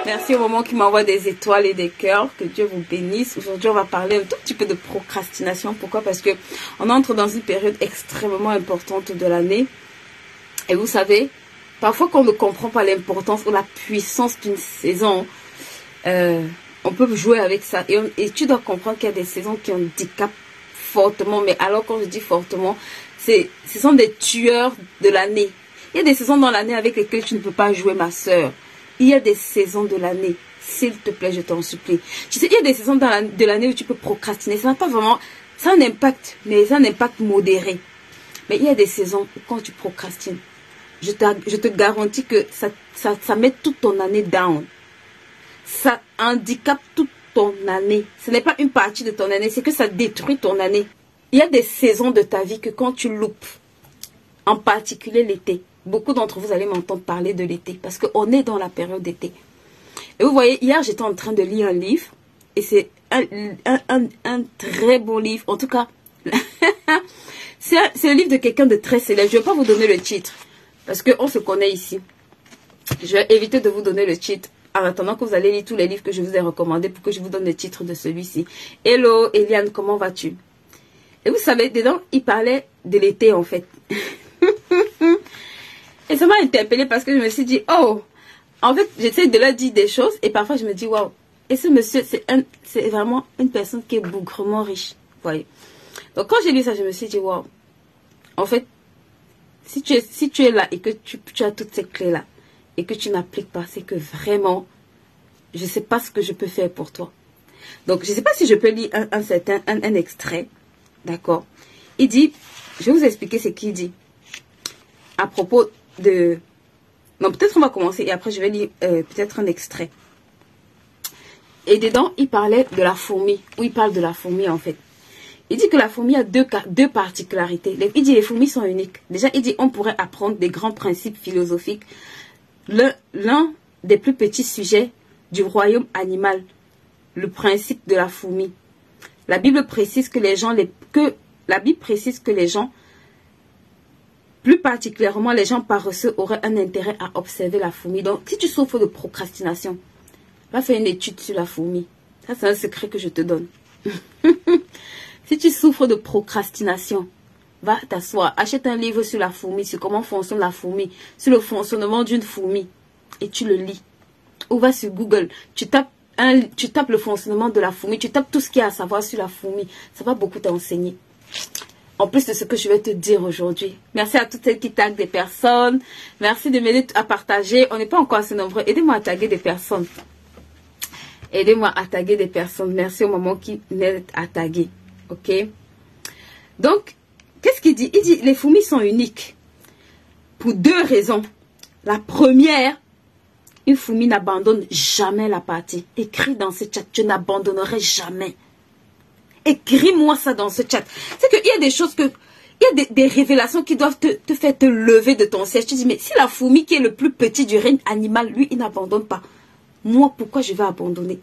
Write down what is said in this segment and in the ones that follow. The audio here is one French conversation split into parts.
Merci au moment qui m'envoie des étoiles et des cœurs. Que Dieu vous bénisse. Aujourd'hui, on va parler un tout petit peu de procrastination. Pourquoi? Parce que on entre dans une période extrêmement importante de l'année. Et vous savez, parfois qu'on ne comprend pas l'importance ou la puissance d'une saison, on peut jouer avec ça. Et tu dois comprendre qu'il y a des saisons qui handicapent fortement. Mais alors, quand je dis fortement, ce sont des tueurs de l'année. Il y a des saisons dans l'année avec lesquelles tu ne peux pas jouer, ma soeur. Il y a des saisons de l'année. S'il te plaît, je t'en supplie. Tu sais, il y a des saisons de l'année où tu peux procrastiner. Ça n'a pas vraiment... Ça a un impact, mais ça a un impact modéré. Mais il y a des saisons où quand tu procrastines, je te garantis que ça met toute ton année down. Ça handicape toute ton année. Ce n'est pas une partie de ton année, c'est que ça détruit ton année. Il y a des saisons de ta vie que quand tu loupes, en particulier l'été, beaucoup d'entre vous allez m'entendre parler de l'été parce qu'on est dans la période d'été. Et vous voyez, hier j'étais en train de lire un livre et c'est un très bon livre. En tout cas, c'est le livre de quelqu'un de très célèbre. Je ne vais pas vous donner le titre parce qu'on se connaît ici. Je vais éviter de vous donner le titre en attendant que vous allez lire tous les livres que je vous ai recommandés pour que je vous donne le titre de celui-ci. Hello Eliane, comment vas-tu? Et vous savez, dedans, il parlait de l'été en fait. Et ça m'a interpellée parce que je me suis dit, oh, en fait, j'essaie de leur dire des choses et parfois je me dis, waouh, et ce monsieur, c'est vraiment une personne qui est bougrement riche. Vous voyez. Donc quand j'ai lu ça, je me suis dit, waouh, en fait, si tu es là et que tu as toutes ces clés-là et que tu n'appliques pas, c'est que vraiment, je ne sais pas ce que je peux faire pour toi. Donc, je ne sais pas si je peux lire un extrait. D'accord. Il dit, je vais vous expliquer ce qu'il dit à propos de... Non, peut-être on va commencer et après je vais lire peut-être un extrait. Et dedans, il parlait de la fourmi, ou il parle de la fourmi en fait. Il dit que la fourmi a deux particularités. Il dit les fourmis sont uniques. Déjà, il dit on pourrait apprendre des grands principes philosophiques. L'un des plus petits sujets du royaume animal, le principe de la fourmi. La Bible précise que les gens, plus particulièrement les gens paresseux, auraient un intérêt à observer la fourmi. Donc, si tu souffres de procrastination, va faire une étude sur la fourmi. Ça, c'est un secret que je te donne. Si tu souffres de procrastination, va t'asseoir, achète un livre sur la fourmi, sur comment fonctionne la fourmi, sur le fonctionnement d'une fourmi, et tu le lis. Ou va sur Google, tu tapes le fonctionnement de la fourmi, tu tapes tout ce qu'il y a à savoir sur la fourmi. Ça va beaucoup t'enseigner. En plus de ce que je vais te dire aujourd'hui. Merci à toutes celles qui taguent des personnes. Merci de m'aider à partager. On n'est pas encore assez nombreux. Aidez-moi à taguer des personnes. Aidez-moi à taguer des personnes. Merci au moment qui m'aide à taguer. Ok? Donc, qu'est-ce qu'il dit? Il dit les fourmis sont uniques. Pour deux raisons. La première, une fourmi n'abandonne jamais la partie. Écris dans ce chat, je n'abandonnerai jamais. Écris-moi ça dans ce chat. C'est qu'il y a des choses il y a des révélations qui doivent te faire te lever de ton siège. Tu dis, mais si la fourmi qui est le plus petit du règne animal, lui, il n'abandonne pas. Moi, pourquoi je vais abandonner?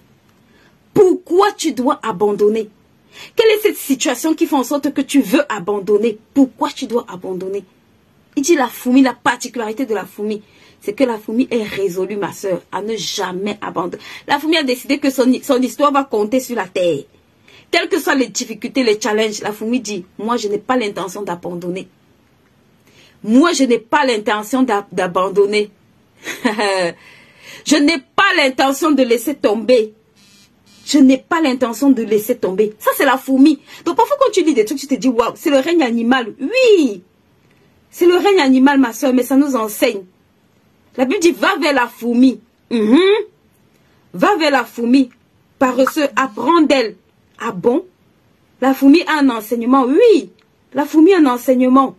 Pourquoi tu dois abandonner? Quelle est cette situation qui fait en sorte que tu veux abandonner? Pourquoi tu dois abandonner? Il dit la fourmi, la particularité de la fourmi, c'est que la fourmi est résolue, ma soeur, à ne jamais abandonner. La fourmi a décidé que son histoire va compter sur la terre. Quelles que soient les difficultés, les challenges, la fourmi dit, moi je n'ai pas l'intention d'abandonner. Moi je n'ai pas l'intention d'abandonner. Je n'ai pas l'intention de laisser tomber. Je n'ai pas l'intention de laisser tomber. Ça c'est la fourmi. Donc parfois quand tu lis des trucs, tu te dis, waouh, c'est le règne animal. Oui, c'est le règne animal, ma soeur, mais ça nous enseigne. La Bible dit, va vers la fourmi. Va vers la fourmi. Paresseux, apprends d'elle. Ah bon? La fourmi a un enseignement? Oui, la fourmi a un enseignement.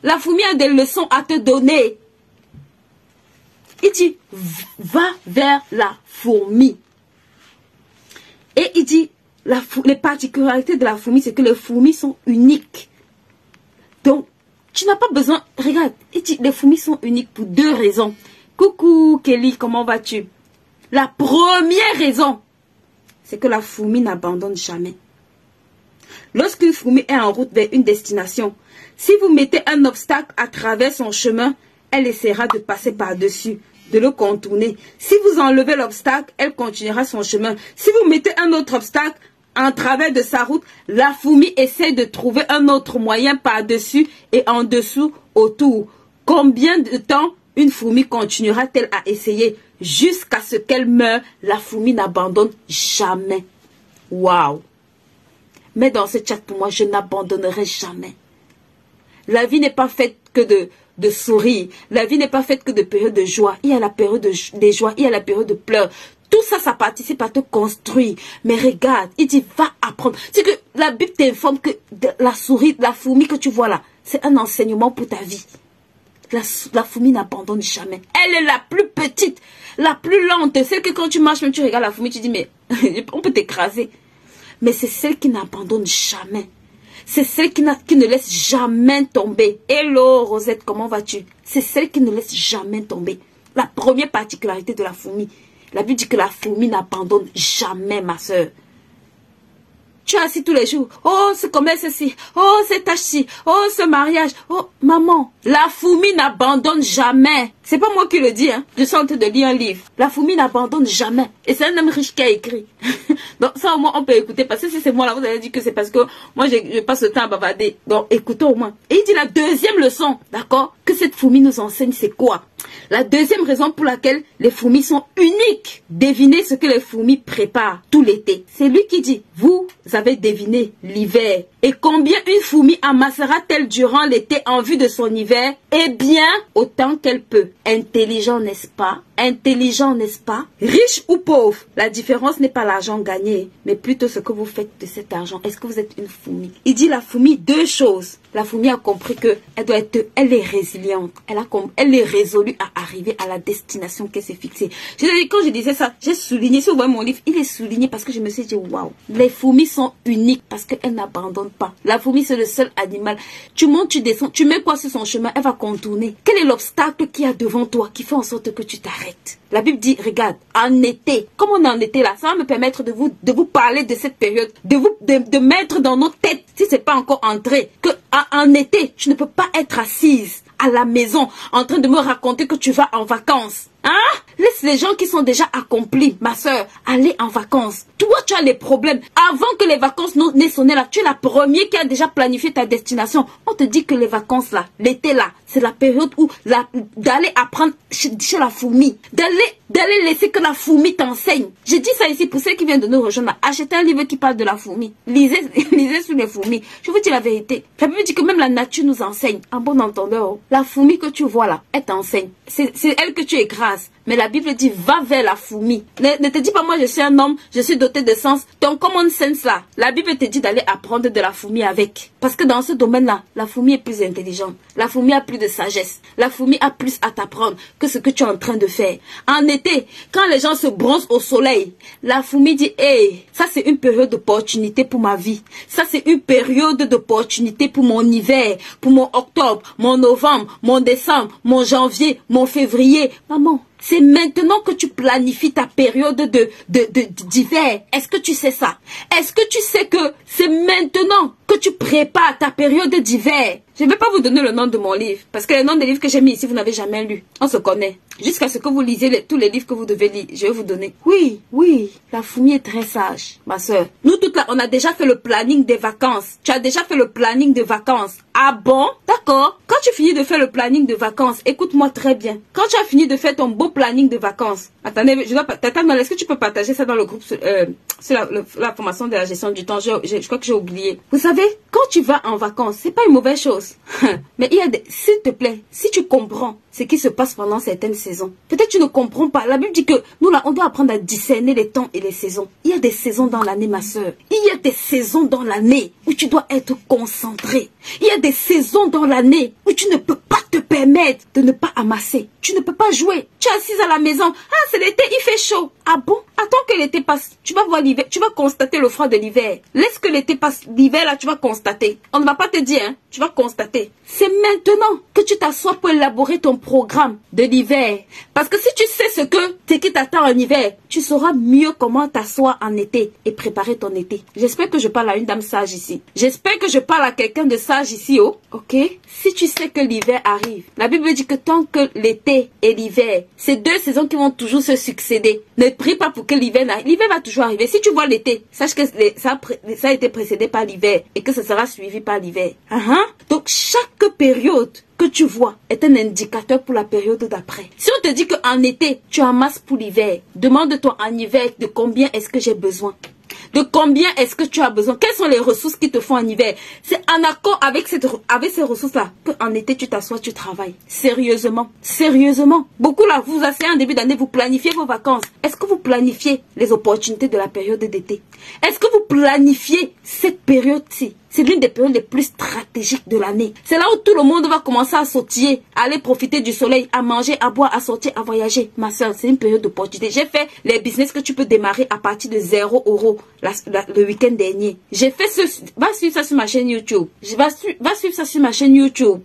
La fourmi a des leçons à te donner. Il dit, va vers la fourmi. Et il dit, les particularités de la fourmi, c'est que les fourmis sont uniques. Donc, tu n'as pas besoin... Regarde, il dit, les fourmis sont uniques pour deux raisons. Coucou Kelly, comment vas-tu? La première raison, c'est que la fourmi n'abandonne jamais. Lorsqu'une fourmi est en route vers une destination, si vous mettez un obstacle à travers son chemin, elle essaiera de passer par-dessus. de le contourner. Si vous enlevez l'obstacle, elle continuera son chemin. Si vous mettez un autre obstacle en travers de sa route, la fourmi essaie de trouver un autre moyen par-dessus et en dessous, autour. Combien de temps une fourmi continuera-t-elle à essayer jusqu'à ce qu'elle meure? La fourmi n'abandonne jamais. Waouh! Mais dans ce chat, pour moi, je n'abandonnerai jamais. La vie n'est pas faite que de sourire. La vie n'est pas faite que de périodes de joie. Il y a la période des joies, il y a la période de pleurs. Tout ça, ça participe à te construire. Mais regarde, il dit, va apprendre. C'est que la Bible t'informe que la souris, la fourmi que tu vois là, c'est un enseignement pour ta vie. La fourmi n'abandonne jamais. Elle est la plus petite, la plus lente. Celle que quand tu marches, même tu regardes la fourmi, tu dis, mais on peut t'écraser. Mais c'est celle qui n'abandonne jamais. C'est celle qui ne laisse jamais tomber. Hello Rosette, comment vas-tu? C'est celle qui ne laisse jamais tomber. La première particularité de la fourmi. La Bible dit que la fourmi n'abandonne jamais, ma soeur. Tu es assis tous les jours. Oh, ce commerce-ci. Oh, cette tâche-ci. Oh, ce mariage. Oh, maman. La fourmi n'abandonne jamais. C'est pas moi qui le dis, hein. Je suis en train de lire un livre. La fourmi n'abandonne jamais. Et c'est un homme riche qui a écrit. Donc, ça, au moins, on peut écouter. Parce que si c'est moi, là, vous allez dire que c'est parce que moi, je passe le temps à bavarder. Donc, écoutons au moins. Et il dit la deuxième leçon, d'accord, que cette fourmi nous enseigne, c'est quoi? La deuxième raison pour laquelle les fourmis sont uniques. Devinez ce que les fourmis préparent tout l'été. C'est lui qui dit, vous avez deviné l'hiver. Et combien une fourmi amassera-t-elle durant l'été en vue de son hiver? Eh bien, autant qu'elle peut. Intelligent, n'est-ce pas? Intelligent, n'est-ce pas? Riche ou pauvre? La différence n'est pas l'argent gagné, mais plutôt ce que vous faites de cet argent. Est-ce que vous êtes une fourmi? Il dit la fourmi deux choses. La fourmi a compris que elle est résiliente. Elle est résolue à arriver à la destination qu'elle s'est fixée. Quand je disais ça, j'ai souligné. Si vous voyez mon livre, il est souligné parce que je me suis dit, waouh, les fourmis sont uniques parce qu'elles n'abandonnent pas. La fourmi, c'est le seul animal. Tu montes, tu descends, tu mets quoi sur son chemin, elle va contourner. Quel est l'obstacle qu'il y a devant toi qui fait en sorte que tu t'arrêtes? La Bible dit, regarde, en été, comme on est en été là, ça va me permettre de vous parler de cette période, de mettre dans nos têtes, si c'est pas encore entré, que en été, tu ne peux pas être assise à la maison en train de me raconter que tu vas en vacances. Hein? Laisse les gens qui sont déjà accomplis, ma soeur, aller en vacances. Toi, tu as les problèmes. Avant que les vacances n'aient sonné là, tu es la première qui a déjà planifié ta destination. On te dit que les vacances là, l'été là, c'est la période où d'aller apprendre chez la fourmi. D'aller laisser que la fourmi t'enseigne. Je dis ça ici pour ceux qui viennent de nous rejoindre. Achetez un livre qui parle de la fourmi. Lisez sur les fourmis. Je vous dis la vérité. La Bible dit que même la nature nous enseigne. En bon entendeur, la fourmi que tu vois là, elle t'enseigne. C'est elle que tu écrases. Mais la Bible dit, va vers la fourmi. Ne te dis pas, moi je suis un homme, je suis doté de sens. Ton common sense là, la Bible te dit d'aller apprendre de la fourmi avec. Parce que dans ce domaine-là, la fourmi est plus intelligente. La fourmi a plus de sagesse. La fourmi a plus à t'apprendre que ce que tu es en train de faire. En été, quand les gens se bronzent au soleil, la fourmi dit, hey, ça c'est une période d'opportunité pour ma vie. Ça c'est une période d'opportunité pour mon hiver, pour mon octobre, mon novembre, mon décembre, mon janvier, mon février. Maman, c'est maintenant que tu planifies ta période d'hiver. Est-ce que tu sais ça? Est-ce que tu sais que c'est maintenant que tu prépares ta période d'hiver? Je ne vais pas vous donner le nom de mon livre. Parce que le nom des livres que j'ai mis ici, vous n'avez jamais lu. On se connaît. Jusqu'à ce que vous lisiez tous les livres que vous devez lire. Je vais vous donner. Oui, la fourmi est très sage, ma soeur. Nous toutes là, on a déjà fait le planning des vacances. Tu as déjà fait le planning de vacances. Ah bon? D'accord. Quand tu finis de faire le planning de vacances, écoute-moi très bien. Quand tu as fini de faire ton beau planning de vacances, attendez, je dois pas t'attendre. Est-ce que tu peux partager ça dans le groupe sur la formation de la gestion du temps? Je crois que j'ai oublié. Vous savez, quand tu vas en vacances, c'est pas une mauvaise chose. Mais il y a s'il te plaît, si tu comprends ce qui se passe pendant certaines saisons, peut-être tu ne comprends pas. La Bible dit que nous là, on doit apprendre à discerner les temps et les saisons. Il y a des saisons dans l'année, ma soeur. Il y a des saisons dans l'année où tu dois être concentré. Il y a des saisons dans l'année où tu ne peux pas te permettre de ne pas amasser. Tu ne peux pas jouer. Tu es assise à la maison. Ah, c'est l'été, il fait chaud. Ah bon? Attends que l'été passe. Tu vas voir l'hiver. Tu vas constater le froid de l'hiver. Laisse que l'été passe. L'hiver, là, tu vas constater. On ne va pas te dire, hein. Tu vas constater. C'est maintenant que tu t'assois pour élaborer ton programme de l'hiver. Parce que si tu sais ce qui t'attend en hiver, tu sauras mieux comment t'asseoir en été et préparer ton été. J'espère que je parle à une dame sage ici. J'espère que je parle à quelqu'un de sage ici, oh. Ok? Si tu sais que l'hiver arrive, la Bible dit que tant que l'été et l'hiver, c'est deux saisons qui vont toujours se succéder. Ne prie pas pour que l'hiver n'arrive. L'hiver va toujours arriver. Si tu vois l'été, sache que ça a été précédé par l'hiver et que ça sera suivi par l'hiver. Donc, chaque période que tu vois est un indicateur pour la période d'après. Si on te dit qu'en été, tu amasses pour l'hiver, demande-toi en hiver de combien est-ce que j'ai besoin. De combien est-ce que tu as besoin? Quelles sont les ressources qui te font en hiver? C'est en accord avec ces ressources-là qu'en été, tu t'assois, tu travailles. Sérieusement. Sérieusement. Beaucoup là, vous asseyez en début d'année, vous planifiez vos vacances. Est-ce que vous planifiez les opportunités de la période d'été? Est-ce que vous planifiez cette période-ci? C'est l'une des périodes les plus stratégiques de l'année. C'est là où tout le monde va commencer à sautiller, à aller profiter du soleil, à manger, à boire, à sortir, à voyager. Ma soeur, c'est une période d'opportunité. J'ai fait les business que tu peux démarrer à partir de 0 € le week-end dernier. J'ai fait ce... Va suivre ça sur ma chaîne YouTube. Va suivre ça sur ma chaîne YouTube.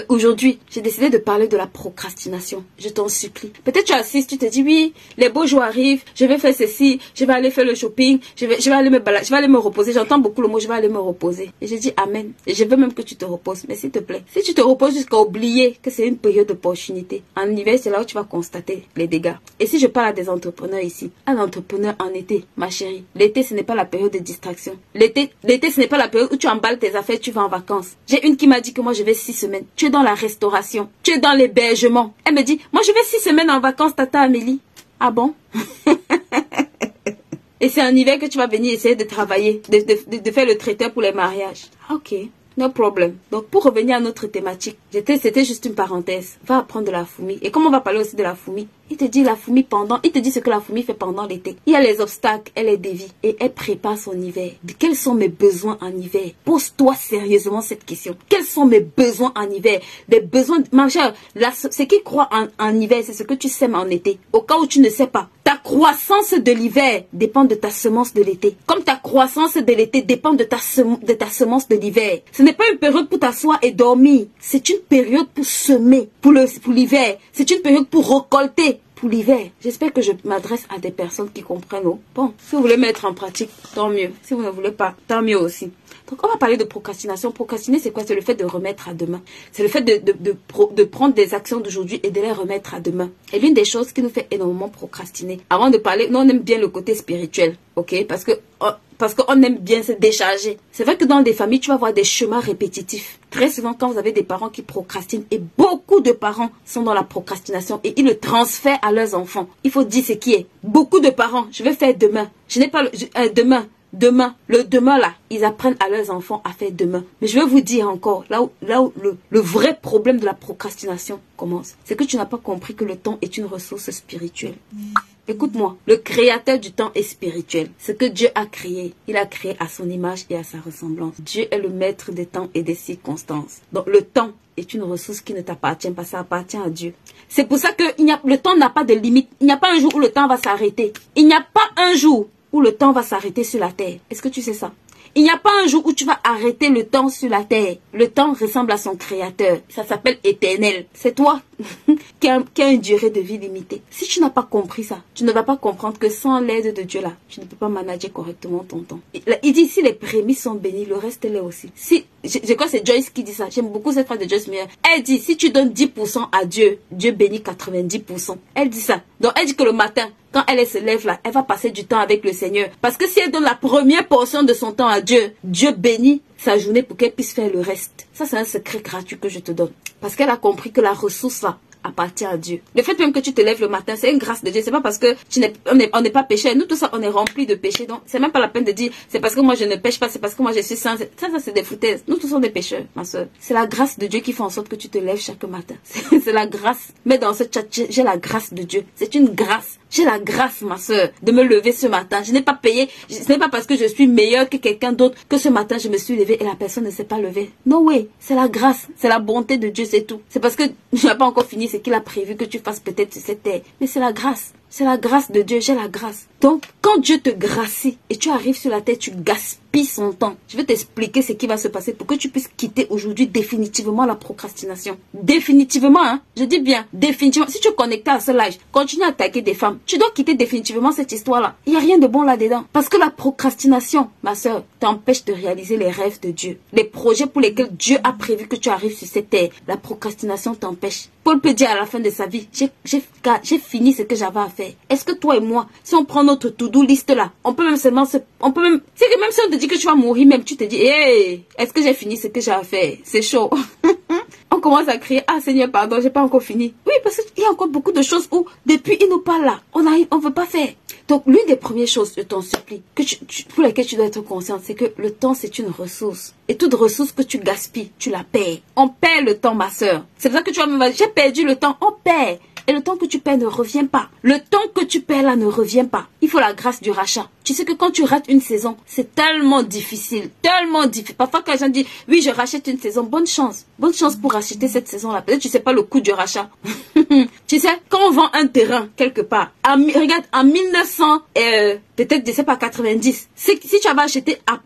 Aujourd'hui, j'ai décidé de parler de la procrastination. Je t'en supplie. Peut-être tu assistes, tu te dis oui, les beaux jours arrivent, je vais faire ceci, je vais aller faire le shopping, je vais aller me balader, je vais aller me reposer. J'entends beaucoup le mot je vais aller me reposer. Et je dis amen. Et je veux même que tu te reposes. Mais s'il te plaît, si tu te reposes jusqu'à oublier que c'est une période d'opportunité, en hiver, c'est là où tu vas constater les dégâts. Et si je parle à des entrepreneurs ici, un entrepreneur en été, ma chérie, l'été ce n'est pas la période de distraction. L'été ce n'est pas la période où tu emballes tes affaires, tu vas en vacances. J'ai une qui m'a dit que moi je vais 6 semaines. Tu es dans la restauration, tu es dans l'hébergement. Elle me dit, moi je vais 6 semaines en vacances, tata Amélie. Ah bon? Et c'est en hiver que tu vas venir essayer de travailler, de faire le traiteur pour les mariages. Ok, no problem. Donc pour revenir à notre thématique, c'était juste une parenthèse. Va apprendre de la fourmi. Et comme on va parler aussi de la fourmi, il te dit il te dit ce que la fourmi fait pendant l'été. Il y a les obstacles, elle les dévie et elle prépare son hiver. Quels sont mes besoins en hiver? Pose-toi sérieusement cette question. Quels sont mes besoins en hiver? Des besoins, ma chère, ce qui croit en hiver, c'est ce que tu sèmes en été. Au cas où tu ne sais pas, ta croissance de l'hiver dépend de ta semence de l'été. Comme ta croissance de l'été dépend de ta semence de l'hiver. Ce n'est pas une période pour t'asseoir et dormir. C'est une période pour semer, pour l'hiver. C'est une période pour récolter. Pour l'hiver. J'espère que je m'adresse à des personnes qui comprennent. Bon, si vous voulez mettre en pratique, tant mieux. Si vous ne voulez pas, tant mieux aussi. Donc, on va parler de procrastination. Procrastiner, c'est quoi? C'est le fait de remettre à demain. C'est le fait de prendre des actions d'aujourd'hui et de les remettre à demain. Et l'une des choses qui nous fait énormément procrastiner, avant de parler, nous, on aime bien le côté spirituel. Ok? Parce qu'on aime bien se décharger. C'est vrai que dans des familles, tu vas voir des chemins répétitifs. Très souvent, quand vous avez des parents qui procrastinent, et beaucoup de parents sont dans la procrastination et ils le transfèrent à leurs enfants. Il faut dire ce qui est. Beaucoup de parents, je vais faire demain. Je n'ai pas demain, le demain là, ils apprennent à leurs enfants à faire demain. Mais je vais vous dire encore, là où le vrai problème de la procrastination commence, c'est que tu n'as pas compris que le temps est une ressource spirituelle. Écoute-moi, le créateur du temps est spirituel. Ce que Dieu a créé, il a créé à son image et à sa ressemblance. Dieu est le maître des temps et des circonstances. Donc le temps est une ressource qui ne t'appartient pas, ça appartient à Dieu. C'est pour ça que le temps n'a pas de limite. Il n'y a pas un jour où le temps va s'arrêter. Il n'y a pas un jour où le temps va s'arrêter sur la terre. Est-ce que tu sais ça? Il n'y a pas un jour où tu vas arrêter le temps sur la terre. Le temps ressemble à son créateur. Ça s'appelle éternel. C'est toi qui a une durée de vie limitée. Si tu n'as pas compris ça, tu ne vas pas comprendre que sans l'aide de Dieu là, tu ne peux pas manager correctement ton temps. Il dit si les prémices sont bénies, le reste l'est aussi. Je crois que c'est Joyce qui dit ça. J'aime beaucoup cette phrase de Joyce Meyer. Elle dit si tu donnes 10% à Dieu, Dieu bénit 90%. Elle dit ça. Donc elle dit que le matin, quand elle se lève là, elle va passer du temps avec le Seigneur. Parce que si elle donne la première portion de son temps à Dieu, Dieu bénit sa journée pour qu'elle puisse faire le reste. Ça, c'est un secret gratuit que je te donne. Parce qu'elle a compris que la ressource là appartient à Dieu. Le fait même que tu te lèves le matin, c'est une grâce de Dieu. C'est pas parce que on n'est pas péché. Nous, tout ça, on est rempli de péchés. Donc, c'est même pas la peine de dire, c'est parce que moi je ne pêche pas, c'est parce que moi je suis saint. Ça, c'est des foutaises. Nous, tous sommes des pécheurs, ma soeur. C'est la grâce de Dieu qui fait en sorte que tu te lèves chaque matin. C'est la grâce. Mais dans ce chat, j'ai la grâce de Dieu. C'est une grâce. J'ai la grâce, ma soeur, de me lever ce matin. Je n'ai pas payé. Ce n'est pas parce que je suis meilleure que quelqu'un d'autre que ce matin je me suis levée et la personne ne s'est pas levée. No way. C'est la grâce. C'est la bonté de Dieu, c'est tout. C'est parce que je n'ai pas encore fini ce qu'il a prévu que tu fasses peut-être sur cette terre. Mais c'est la grâce. C'est la grâce de Dieu, j'ai la grâce. Donc, quand Dieu te gracie et tu arrives sur la terre, tu gaspilles son temps. Je vais t'expliquer ce qui va se passer pour que tu puisses quitter aujourd'hui définitivement la procrastination. Définitivement, hein. Je dis bien, définitivement. Si tu es connecté à ce live, continue à attaquer des femmes. Tu dois quitter définitivement cette histoire-là. Il n'y a rien de bon là-dedans. Parce que la procrastination, ma soeur, t'empêche de réaliser les rêves de Dieu. Les projets pour lesquels Dieu a prévu que tu arrives sur cette terre. La procrastination t'empêche. Paul peut dire à la fin de sa vie, j'ai fini ce que j'avais à faire. Est-ce que toi et moi, si on prend notre to-do list là, on peut même seulement c'est que même si on te dit que tu vas mourir, même tu te dis, hey, est-ce que j'ai fini ce que j'ai à faire? C'est chaud. On commence à crier, ah Seigneur, pardon, j'ai pas encore fini. Oui, parce qu'il y a encore beaucoup de choses où, depuis il nous parle là, on veut pas faire. Donc, l'une des premières choses, je t'en supplie, pour lesquelles tu dois être conscient, c'est que le temps, c'est une ressource. Et toute ressource que tu gaspilles, tu la payes. On perd le temps, ma soeur. C'est pour ça que tu vas me dire, j'ai perdu le temps, on perd. Et le temps que tu perds ne revient pas. Le temps que tu perds là ne revient pas. Il faut la grâce du rachat. Tu sais que quand tu rates une saison, c'est tellement difficile. Tellement difficile. Parfois quand les gens disent, oui, je rachète une saison, bonne chance. Bonne chance pour racheter cette saison-là. Peut-être que tu sais pas le coût du rachat. Tu sais, quand on vend un terrain quelque part, regarde, en 1900, peut-être, je sais pas, 90, si tu avais acheté à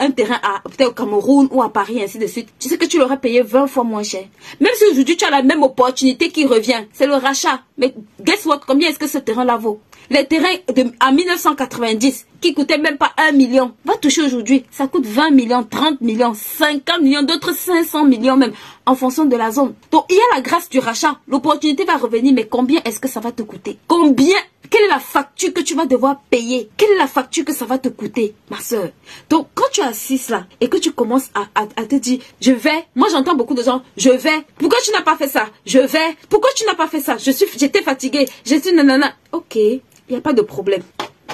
un terrain peut-être au Cameroun ou à Paris, ainsi de suite, tu sais que tu l'aurais payé 20 fois moins cher. Même si aujourd'hui tu as la même opportunité qui revient, c'est le rachat. Mais guess what, combien est-ce que ce terrain-là vaut? Les terrains en 1990, qui coûtaient même pas 1 million, va toucher aujourd'hui, ça coûte 20 millions, 30 millions, 50 millions, d'autres 500 millions même, en fonction de la zone. Donc, il y a la grâce du rachat. L'opportunité va revenir, mais combien est-ce que ça va te coûter? Combien? Quelle est la facture que tu vas devoir payer? Quelle est la facture que ça va te coûter, ma soeur? Donc, quand tu es assise là, et que tu commences à te dire, je vais, moi j'entends beaucoup de gens, je vais, pourquoi tu n'as pas fait ça? Je vais, pourquoi tu n'as pas fait ça? J'étais fatiguée, j'étais nanana. Ok, il n'y a pas de problème.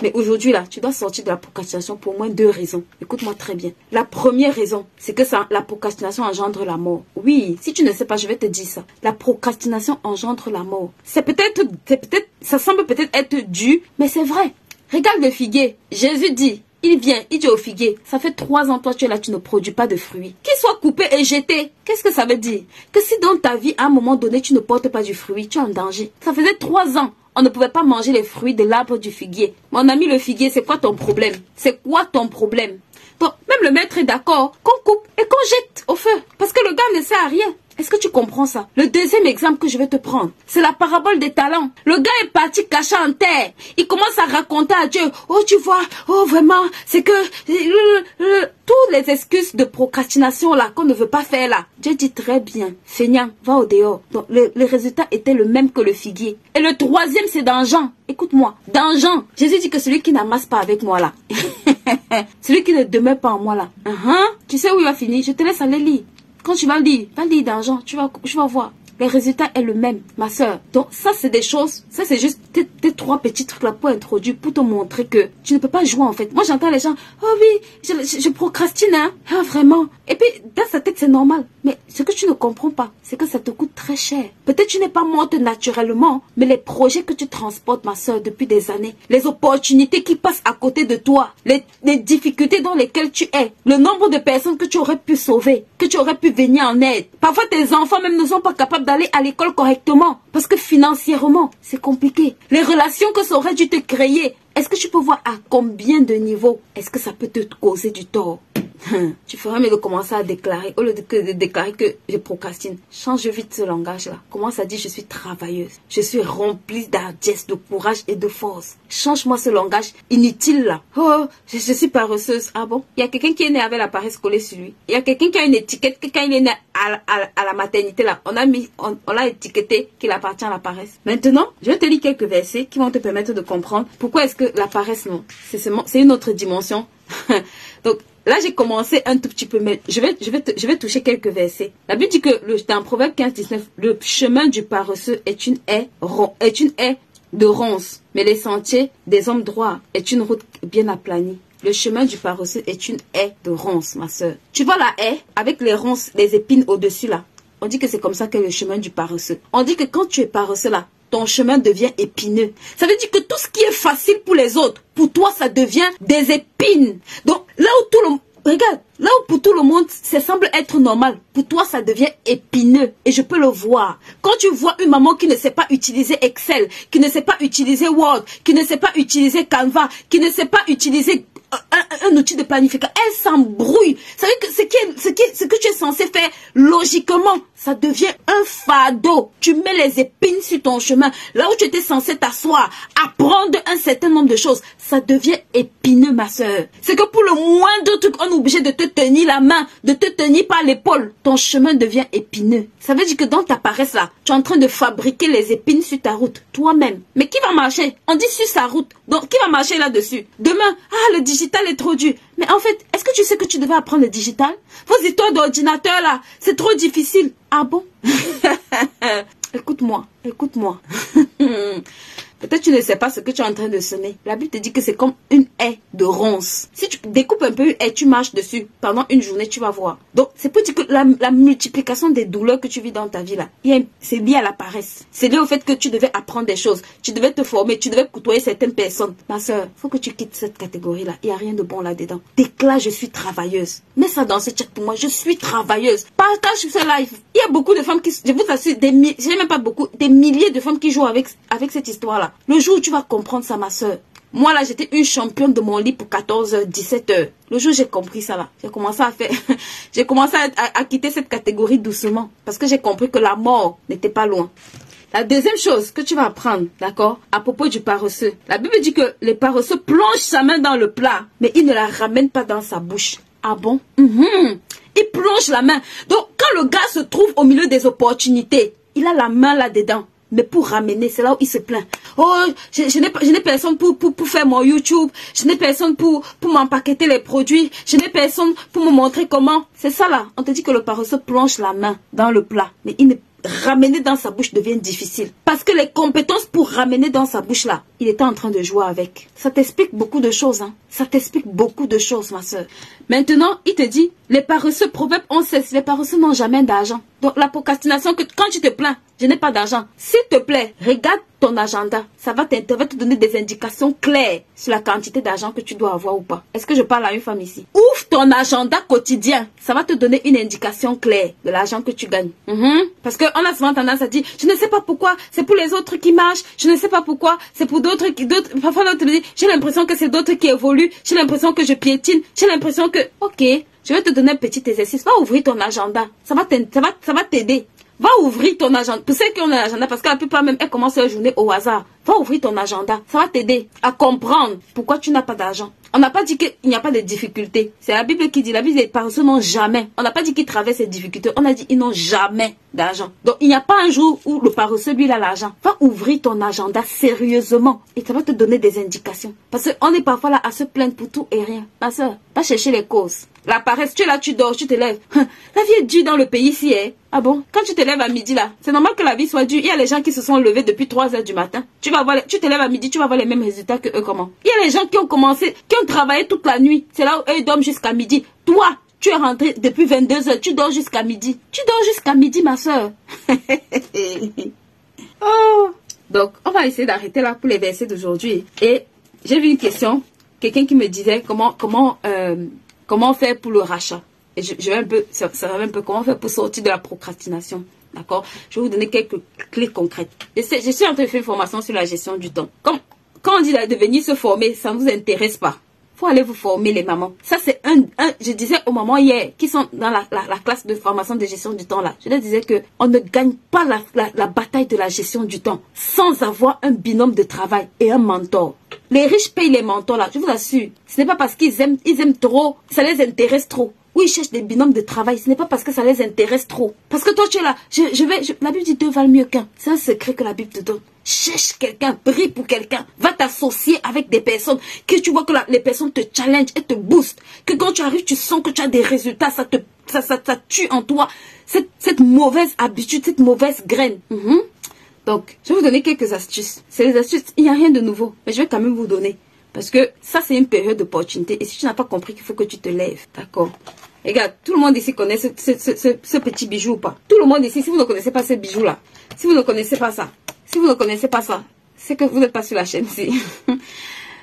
Mais aujourd'hui, là, tu dois sortir de la procrastination pour au moins 2 raisons. Écoute-moi très bien. La première raison, c'est que la procrastination engendre la mort. Oui, si tu ne sais pas, je vais te dire ça. La procrastination engendre la mort. Ça semble peut-être être dû, mais c'est vrai. Regarde le figuier. Jésus dit, il dit au figuier, ça fait 3 ans, toi tu es là, tu ne produis pas de fruits. Qu'il soit coupé et jeté. Qu'est-ce que ça veut dire? Que si dans ta vie, à un moment donné, tu ne portes pas du fruit, tu es en danger. Ça faisait 3 ans. On ne pouvait pas manger les fruits de l'arbre du figuier. Mon ami le figuier, c'est quoi ton problème? C'est quoi ton problème? Donc, même le maître est d'accord qu'on coupe et qu'on jette au feu. Parce que le gars ne sert à rien. Est-ce que tu comprends ça? Le deuxième exemple que je vais te prendre, c'est la parabole des talents. Le gars est parti caché en terre. Il commence à raconter à Dieu. Oh, tu vois, oh, vraiment, c'est que... toutes les excuses de procrastination là, qu'on ne veut pas faire là. Dieu dit très bien, feignant, va au dehors. Donc, le résultat était le même que le figuier. Et le troisième, c'est dans Jean. Écoute-moi, dans Jean, Jésus dit que celui qui n'amasse pas avec moi là, celui qui ne demeure pas en moi là, tu sais où il va finir? Je te laisse aller lire. Quand tu vas lire dans Jean, tu vas voir. Le résultat est le même, ma soeur. Donc ça, c'est des choses, ça c'est juste tes 3 petits trucs là pour introduire, pour te montrer que tu ne peux pas jouer en fait. Moi j'entends les gens, oh oui, je procrastine, hein, ah, vraiment. Et puis dans sa tête c'est normal. Mais ce que tu ne comprends pas, c'est que ça te coûte très cher. Peut-être tu n'es pas morte naturellement, mais les projets que tu transportes, ma soeur, depuis des années, les opportunités qui passent à côté de toi, les difficultés dans lesquelles tu es, le nombre de personnes que tu aurais pu sauver, que tu aurais pu venir en aide. Parfois tes enfants même ne sont pas capables d'aller à l'école correctement parce que financièrement c'est compliqué. Les relations que ça aurait dû te créer, est-ce que tu peux voir à combien de niveaux est-ce que ça peut te causer du tort? Tu feras mieux de commencer à déclarer, au lieu de déclarer que je procrastine. Change vite ce langage-là. Commence à dire je suis travailleuse. Je suis remplie d'hardiesse, de courage et de force. Change-moi ce langage inutile là. Oh, je suis paresseuse. Ah bon? Il y a quelqu'un qui est né avec la paresse collée sur lui. Il y a quelqu'un qui a une étiquette que quand il est né à la maternité là, on l'a étiqueté qu'il appartient à la paresse. Maintenant, je vais te lire quelques versets qui vont te permettre de comprendre pourquoi est-ce que la paresse, non. C'est une autre dimension. Donc, là, j'ai commencé un tout petit peu, mais je vais toucher quelques versets. La Bible dit que dans Proverbe 15-19, le chemin du paresseux est une haie de ronces, mais les sentiers des hommes droits est une route bien aplanie. Le chemin du paresseux est une haie de ronces, ma soeur. Tu vois la haie avec les ronces, les épines au-dessus là? On dit que c'est comme ça que le chemin du paresseux. On dit que quand tu es paresseux là, ton chemin devient épineux. Ça veut dire que tout ce qui est facile pour les autres, pour toi, ça devient des épines. Donc, là où regarde, là où pour tout le monde, ça semble être normal, pour toi, ça devient épineux. Et je peux le voir. Quand tu vois une maman qui ne sait pas utiliser Excel, qui ne sait pas utiliser Word, qui ne sait pas utiliser Canva, qui ne sait pas utiliser un outil de planification, elle s'embrouille. Ça veut dire que ce que tu es censé faire logiquement, ça devient un fardeau. Tu mets les épines sur ton chemin. Là où tu étais censé t'asseoir, apprendre un certain nombre de choses, ça devient épineux, ma soeur. C'est que pour le moindre truc, on est obligé de te tenir la main, de te tenir par l'épaule. Ton chemin devient épineux. Ça veut dire que dans ta paresse là, tu es en train de fabriquer les épines sur ta route, toi-même. Mais qui va marcher? On dit sur sa route. Donc, qui va marcher là-dessus? Demain, le digital est trop dur. Mais en fait, est-ce que tu sais que tu devais apprendre le digital? Vos histoires d'ordinateur là, c'est trop difficile. Ah bon? Écoute-moi, écoute-moi. Peut-être tu ne sais pas ce que tu es en train de semer. La Bible te dit que c'est comme une haie de ronces. Si tu découpes un peu une haie, tu marches dessus. Pendant une journée, tu vas voir. Donc, c'est pour dire que la multiplication des douleurs que tu vis dans ta vie là, c'est lié à la paresse. C'est lié au fait que tu devais apprendre des choses. Tu devais te former, tu devais côtoyer certaines personnes. Ma soeur, il faut que tu quittes cette catégorie là. Il n'y a rien de bon là-dedans. Déclare, je suis travailleuse. Mets ça dans ce chat pour moi. Je suis travailleuse. Partage sur ce live. Il y a beaucoup de femmes qui, je vous assure, j'ai même pas beaucoup, des milliers de femmes qui jouent avec cette histoire là. Le jour où tu vas comprendre ça, ma soeur. Moi, là, j'étais une championne de mon lit pour 14 heures, 17 heures. Le jour où j'ai compris ça, là, j'ai commencé à faire... j'ai commencé à quitter cette catégorie doucement. Parce que j'ai compris que la mort n'était pas loin. La deuxième chose que tu vas apprendre, d'accord, à propos du paresseux. La Bible dit que le paresseux plonge sa main dans le plat, mais il ne la ramène pas dans sa bouche. Ah bon? Il plonge la main. Donc, quand le gars se trouve au milieu des opportunités, il a la main là-dedans. Mais pour ramener, c'est là où il se plaint. Oh, je n'ai personne pour faire mon YouTube. Je n'ai personne pour m'empaqueter les produits. Je n'ai personne pour me montrer comment. C'est ça là. On te dit que le paresseux plonge la main dans le plat. Mais ramener dans sa bouche devient difficile. Parce que les compétences pour ramener dans sa bouche là, il était en train de jouer avec. Ça t'explique beaucoup de choses. Hein. Ça t'explique beaucoup de choses, ma soeur. Maintenant, il te dit, les paresseux, Proverbe 11:16, les paresseux n'ont jamais d'argent. Donc la procrastination, quand tu te plains, je n'ai pas d'argent. S'il te plaît, regarde ton agenda. Ça va te donner des indications claires sur la quantité d'argent que tu dois avoir ou pas. Est-ce que je parle à une femme ici? Ouvre ton agenda quotidien. Ça va te donner une indication claire de l'argent que tu gagnes. Parce qu'on a souvent tendance à dire, je ne sais pas pourquoi, c'est pour les autres qui marchent. Je ne sais pas pourquoi, c'est pour d'autres qui... Parfois, l'autre dit, j'ai l'impression que c'est d'autres qui évoluent. J'ai l'impression que je piétine. J'ai l'impression que... Ok, je vais te donner un petit exercice. Va ouvrir ton agenda. Ça va t'aider. Va ouvrir ton agenda. Pour ceux qui ont un agenda, parce que la plupart même, elles commencent leur journée au hasard. Va ouvrir ton agenda. Ça va t'aider à comprendre pourquoi tu n'as pas d'argent. On n'a pas dit qu'il n'y a pas de difficultés. C'est la Bible qui dit. La Bible dit, les paresseux n'ont jamais. On n'a pas dit qu'ils traversent ces difficultés. On a dit qu'ils n'ont jamais d'argent. Donc, il n'y a pas un jour où le paresseux, lui, il a l'argent. Va ouvrir ton agenda sérieusement. Et ça va te donner des indications. Parce qu'on est parfois là à se plaindre pour tout et rien. Ma soeur, va chercher les causes. La paresse, tu es là, tu dors, tu te lèves. La vie est dure dans le pays ici, hein. Ah bon? Quand tu te lèves à midi là, c'est normal que la vie soit dure. Il y a les gens qui se sont levés depuis 3 heures du matin. Tu te lèves à midi, tu vas voir les mêmes résultats que eux comment? Il y a les gens qui ont travaillé toute la nuit. C'est là où eux dorment jusqu'à midi. Toi, tu es rentré depuis 22 heures, tu dors jusqu'à midi. Tu dors jusqu'à midi, ma soeur. Oh. Donc, on va essayer d'arrêter là pour les versets d'aujourd'hui. Et j'ai vu une question. Quelqu'un qui me disait comment faire pour le rachat. Et je vais un peu, ça va un peu comment faire pour sortir de la procrastination. D'accord? Je vais vous donner quelques clés concrètes. Je suis en train de faire une formation sur la gestion du temps. Quand on dit de venir se former, ça ne vous intéresse pas. Faut aller vous former, les mamans. Ça, c'est je disais aux mamans hier, qui sont dans la classe de formation de gestion du temps là. Je leur disais que on ne gagne pas la bataille de la gestion du temps sans avoir un binôme de travail et un mentor. Les riches payent les mentors là, je vous assure. Ce n'est pas parce qu'ils aiment trop, ça les intéresse trop. Oui, ils cherchent des binômes de travail. Ce n'est pas parce que ça les intéresse trop. Parce que toi, tu es là. La Bible dit deux valent mieux qu'un. C'est un secret que la Bible te donne. Cherche quelqu'un, prie pour quelqu'un. Va t'associer avec des personnes que tu vois que les personnes te challenge et te boostent. Que quand tu arrives, tu sens que tu as des résultats. Ça tue en toi cette mauvaise habitude, cette mauvaise graine. Donc, je vais vous donner quelques astuces. C'est les astuces, il n'y a rien de nouveau. Mais je vais quand même vous donner. Parce que ça, c'est une période d'opportunité. Et si tu n'as pas compris qu'il faut que tu te lèves, d'accord? Regarde, tout le monde ici connaît ce petit bijou ou pas? Tout le monde ici, si vous ne connaissez pas ce bijou-là, si vous ne connaissez pas ça, si vous ne connaissez pas ça, c'est que vous n'êtes pas sur la chaîne ici.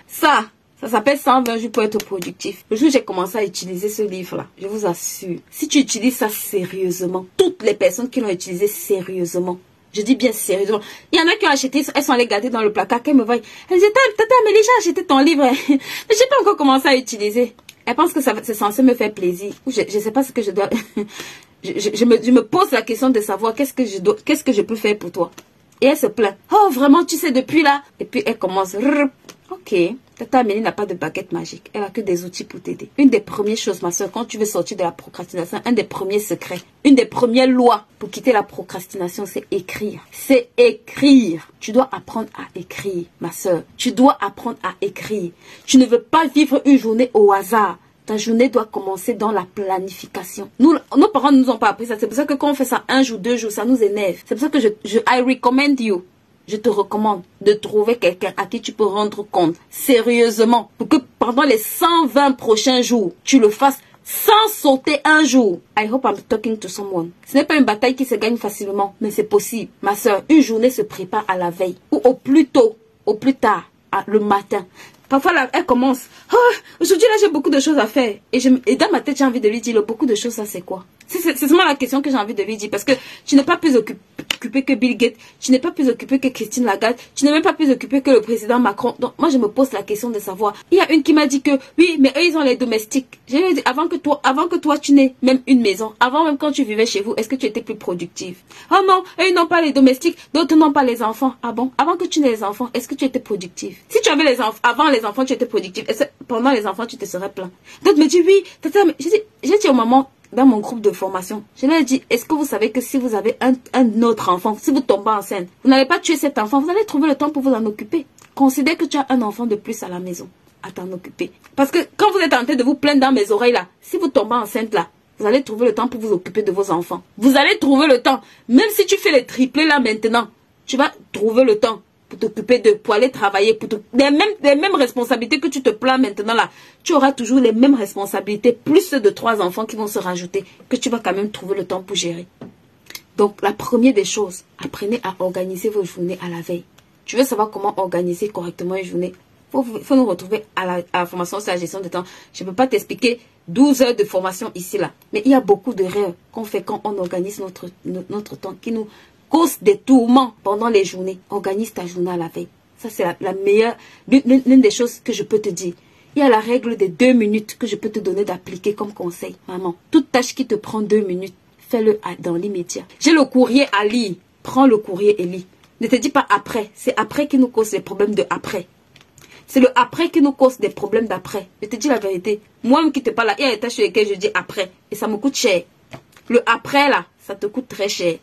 Ça Ça s'appelle 120 jours pour être productif. Le jour où j'ai commencé à utiliser ce livre-là, je vous assure, si tu utilises ça sérieusement, toutes les personnes qui l'ont utilisé sérieusement, je dis bien sérieusement, il y en a qui ont acheté, elles sont allées garder dans le placard, qu'elles me voient. Elles disent, tata, mais déjà acheté ton livre, mais j'ai pas encore commencé à utiliser. Elles pensent que c'est censé me faire plaisir. Je sais pas ce que je dois... je me pose la question de savoir qu'est-ce que je peux faire pour toi. Et elle se plaint. Oh, vraiment, tu sais, depuis là. Et puis elle commence. Ok, Tata Amélie n'a pas de baguette magique. Elle a que des outils pour t'aider. Une des premières choses, ma soeur, quand tu veux sortir de la procrastination, un des premiers secrets, une des premières lois pour quitter la procrastination, c'est écrire. C'est écrire. Tu dois apprendre à écrire, ma soeur. Tu dois apprendre à écrire. Tu ne veux pas vivre une journée au hasard. Ta journée doit commencer dans la planification. Nos parents ne nous ont pas appris ça. C'est pour ça que quand on fait ça 1 jour, 2 jours, ça nous énerve. C'est pour ça que I recommend you. Je te recommande de trouver quelqu'un à qui tu peux rendre compte sérieusement pour que pendant les 120 prochains jours, tu le fasses sans sauter un jour. I hope I'm talking to someone. Ce n'est pas une bataille qui se gagne facilement, mais c'est possible. Ma soeur, une journée se prépare à la veille ou au plus tôt, au plus tard, le matin. Parfois, là, elle commence. Oh, aujourd'hui, là, j'ai beaucoup de choses à faire. Et dans ma tête, j'ai envie de lui dire, beaucoup de choses, ça, c'est quoi? C'est seulement la question que j'ai envie de lui dire. Parce que tu n'es pas plus occupé que Bill Gates. Tu n'es pas plus occupé que Christine Lagarde. Tu n'es même pas plus occupé que le président Macron. Donc, moi, je me pose la question de savoir. Il y a une qui m'a dit que, oui, mais eux, ils ont les domestiques. Je lui ai dit, avant que toi, tu n'aies même une maison. Avant même quand tu vivais chez vous, est-ce que tu étais plus productive? Oh non, eux, ils n'ont pas les domestiques. D'autres n'ont pas les enfants. Ah bon? Avant que tu n'aies les enfants, est-ce que tu étais productive? Si tu avais les enfants, avant les enfants, tu étais productive. Et pendant les enfants, tu te serais plaint. D'autres me disent, oui, tata, mais j'ai dit aux mamans, dans mon groupe de formation, je leur ai dit, est-ce que vous savez que si vous avez un autre enfant, si vous tombez enceinte, vous n'allez pas tuer cet enfant, vous allez trouver le temps pour vous en occuper. Considère que tu as un enfant de plus à la maison, à t'en occuper. Parce que quand vous êtes en train de vous plaindre dans mes oreilles là, si vous tombez enceinte là, vous allez trouver le temps pour vous occuper de vos enfants. Vous allez trouver le temps. Même si tu fais les triplés là maintenant, tu vas trouver le temps pour t'occuper d'eux, pour aller travailler, les mêmes responsabilités que tu te plains maintenant là, tu auras toujours les mêmes responsabilités, plus ceux de 3 enfants qui vont se rajouter, que tu vas quand même trouver le temps pour gérer. Donc la première des choses, apprenez à organiser vos journées à la veille. Tu veux savoir comment organiser correctement une journée? Faut nous retrouver à la formation sur la gestion de temps. Je ne peux pas t'expliquer 12 heures de formation ici là, mais il y a beaucoup d'erreurs qu'on fait quand on organise notre temps, qui nous cause des tourments pendant les journées. Organise ta journée à la veille. Ça, c'est la meilleure, l'une des choses que je peux te dire. Il y a la règle des 2 minutes que je peux te donner d'appliquer comme conseil. Maman, toute tâche qui te prend 2 minutes, fais-le dans l'immédiat. J'ai le courrier à lire. Prends le courrier et lis. Ne te dis pas après. C'est après qui nous cause les problèmes de après. C'est le après qui nous cause des problèmes d'après. Je te dis la vérité. Moi-même qui te parle là, il y a des tâches sur lesquelles je dis après. Et ça me coûte cher. Le après là, ça te coûte très cher.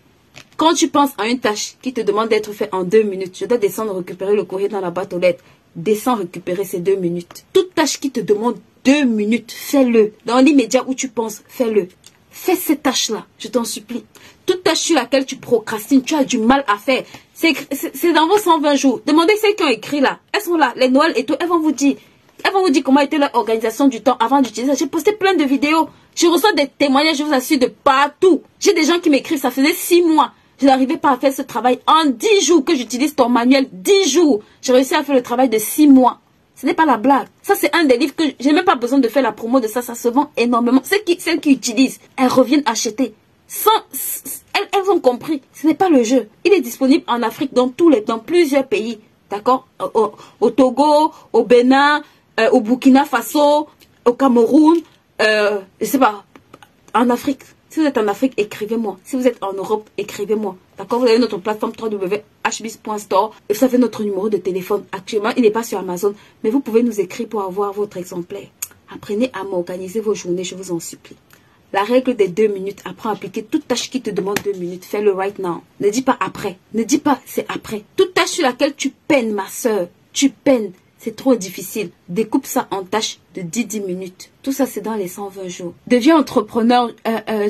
Quand tu penses à une tâche qui te demande d'être faite en 2 minutes, je dois descendre récupérer le courrier dans la boîte aux lettres. Descends récupérer ces 2 minutes. Toute tâche qui te demande 2 minutes, fais-le. Dans l'immédiat où tu penses, fais-le. Fais cette tâche-là, je t'en supplie. Toute tâche sur laquelle tu procrastines, tu as du mal à faire. C'est dans vos 120 jours. Demandez celles qui ont écrit là. Elles sont là, les Noël et tout. Elles vont vous dire comment était leur organisation du temps avant d'utiliser ça. J'ai posté plein de vidéos. Je reçois des témoignages, je vous assure, de partout. J'ai des gens qui m'écrivent, ça faisait 6 mois. Je n'arrivais pas à faire ce travail en 10 jours que j'utilise ton manuel. 10 jours. J'ai réussi à faire le travail de 6 mois. Ce n'est pas la blague. Ça, c'est un des livres que j'ai même pas besoin de faire la promo de ça. Ça se vend énormément. Celles qui utilisent, elles reviennent acheter. Elles ont compris. Ce n'est pas le jeu. Il est disponible en Afrique, dans plusieurs pays. D'accord? Au Togo, au Bénin, au Burkina Faso, au Cameroun, je sais pas, en Afrique. Si vous êtes en Afrique, écrivez-moi. Si vous êtes en Europe, écrivez-moi. D'accord? Vous avez notre plateforme www.hbis.store. Et vous avez notre numéro de téléphone. Actuellement, il n'est pas sur Amazon. Mais vous pouvez nous écrire pour avoir votre exemplaire. Apprenez à m'organiser vos journées, je vous en supplie. La règle des 2 minutes. Apprends à appliquer toute tâche qui te demande 2 minutes. Fais-le right now. Ne dis pas après. Ne dis pas c'est après. Toute tâche sur laquelle tu peines, ma soeur. Tu peines. C'est trop difficile. Découpe ça en tâches de 10 minutes. Tout ça, c'est dans les 120 jours. Deviens entrepreneur.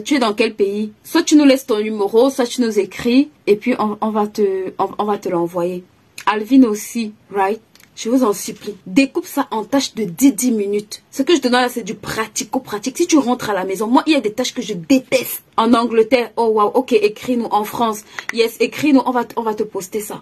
Tu es dans quel pays? Soit tu nous laisses ton numéro, soit tu nous écris. Et puis, on va te l'envoyer. Alvin aussi, right? Je vous en supplie. Découpe ça en tâches de 10 minutes. Ce que je te donne là, c'est du pratico-pratique. Si tu rentres à la maison, moi, il y a des tâches que je déteste. En Angleterre, oh wow, ok, écris-nous. En France, yes, écris-nous, on va te poster ça.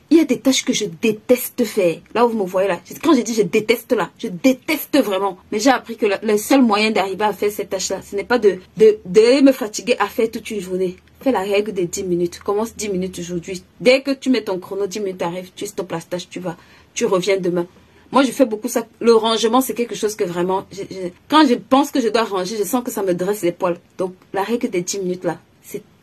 Il y a des tâches que je déteste faire. Là où vous me voyez là. Quand je dis je déteste là, je déteste vraiment. Mais j'ai appris que le seul moyen d'arriver à faire cette tâche là, ce n'est pas de me fatiguer à faire toute une journée. Fais la règle des 10 minutes. Commence 10 minutes aujourd'hui. Dès que tu mets ton chrono, 10 minutes arrivent, tu stoppes la tâche, tu reviens demain. Moi, je fais beaucoup ça. Le rangement, c'est quelque chose que vraiment... quand je pense que je dois ranger, je sens que ça me dresse les poils. Donc, la règle des 10 minutes, là,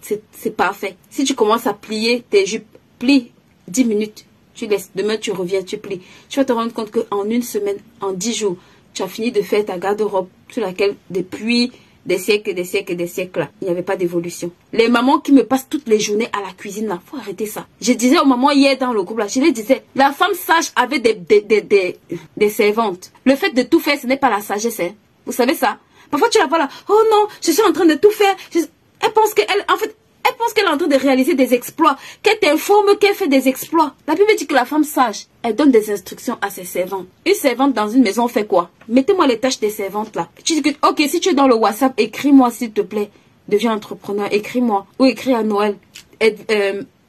c'est parfait. Si tu commences à plier tes jupes, plie 10 minutes. Tu laisses. Demain, tu reviens, tu plies. Tu vas te rendre compte qu'en une semaine, en 10 jours, tu as fini de faire ta garde-robe sur laquelle, depuis des siècles et des siècles et des siècles, là, il n'y avait pas d'évolution. Les mamans qui me passent toutes les journées à la cuisine, là, faut arrêter ça. Je disais aux mamans hier dans le groupe, là, je les disais, la femme sage avait des servantes. Le fait de tout faire, ce n'est pas la sagesse, hein. Vous savez ça? Parfois, tu la vois là, oh non, je suis en train de tout faire. Elle pense qu'elle, en fait, elle pense qu'elle est en train de réaliser des exploits, qu'elle t'informe qu'elle fait des exploits. La Bible dit que la femme sage, elle donne des instructions à ses servantes. Une servante dans une maison fait quoi? Mettez-moi les tâches des servantes là. Tu dis que, ok, si tu es dans le WhatsApp, écris-moi s'il te plaît. Deviens entrepreneur, écris-moi. Ou écris à Noël.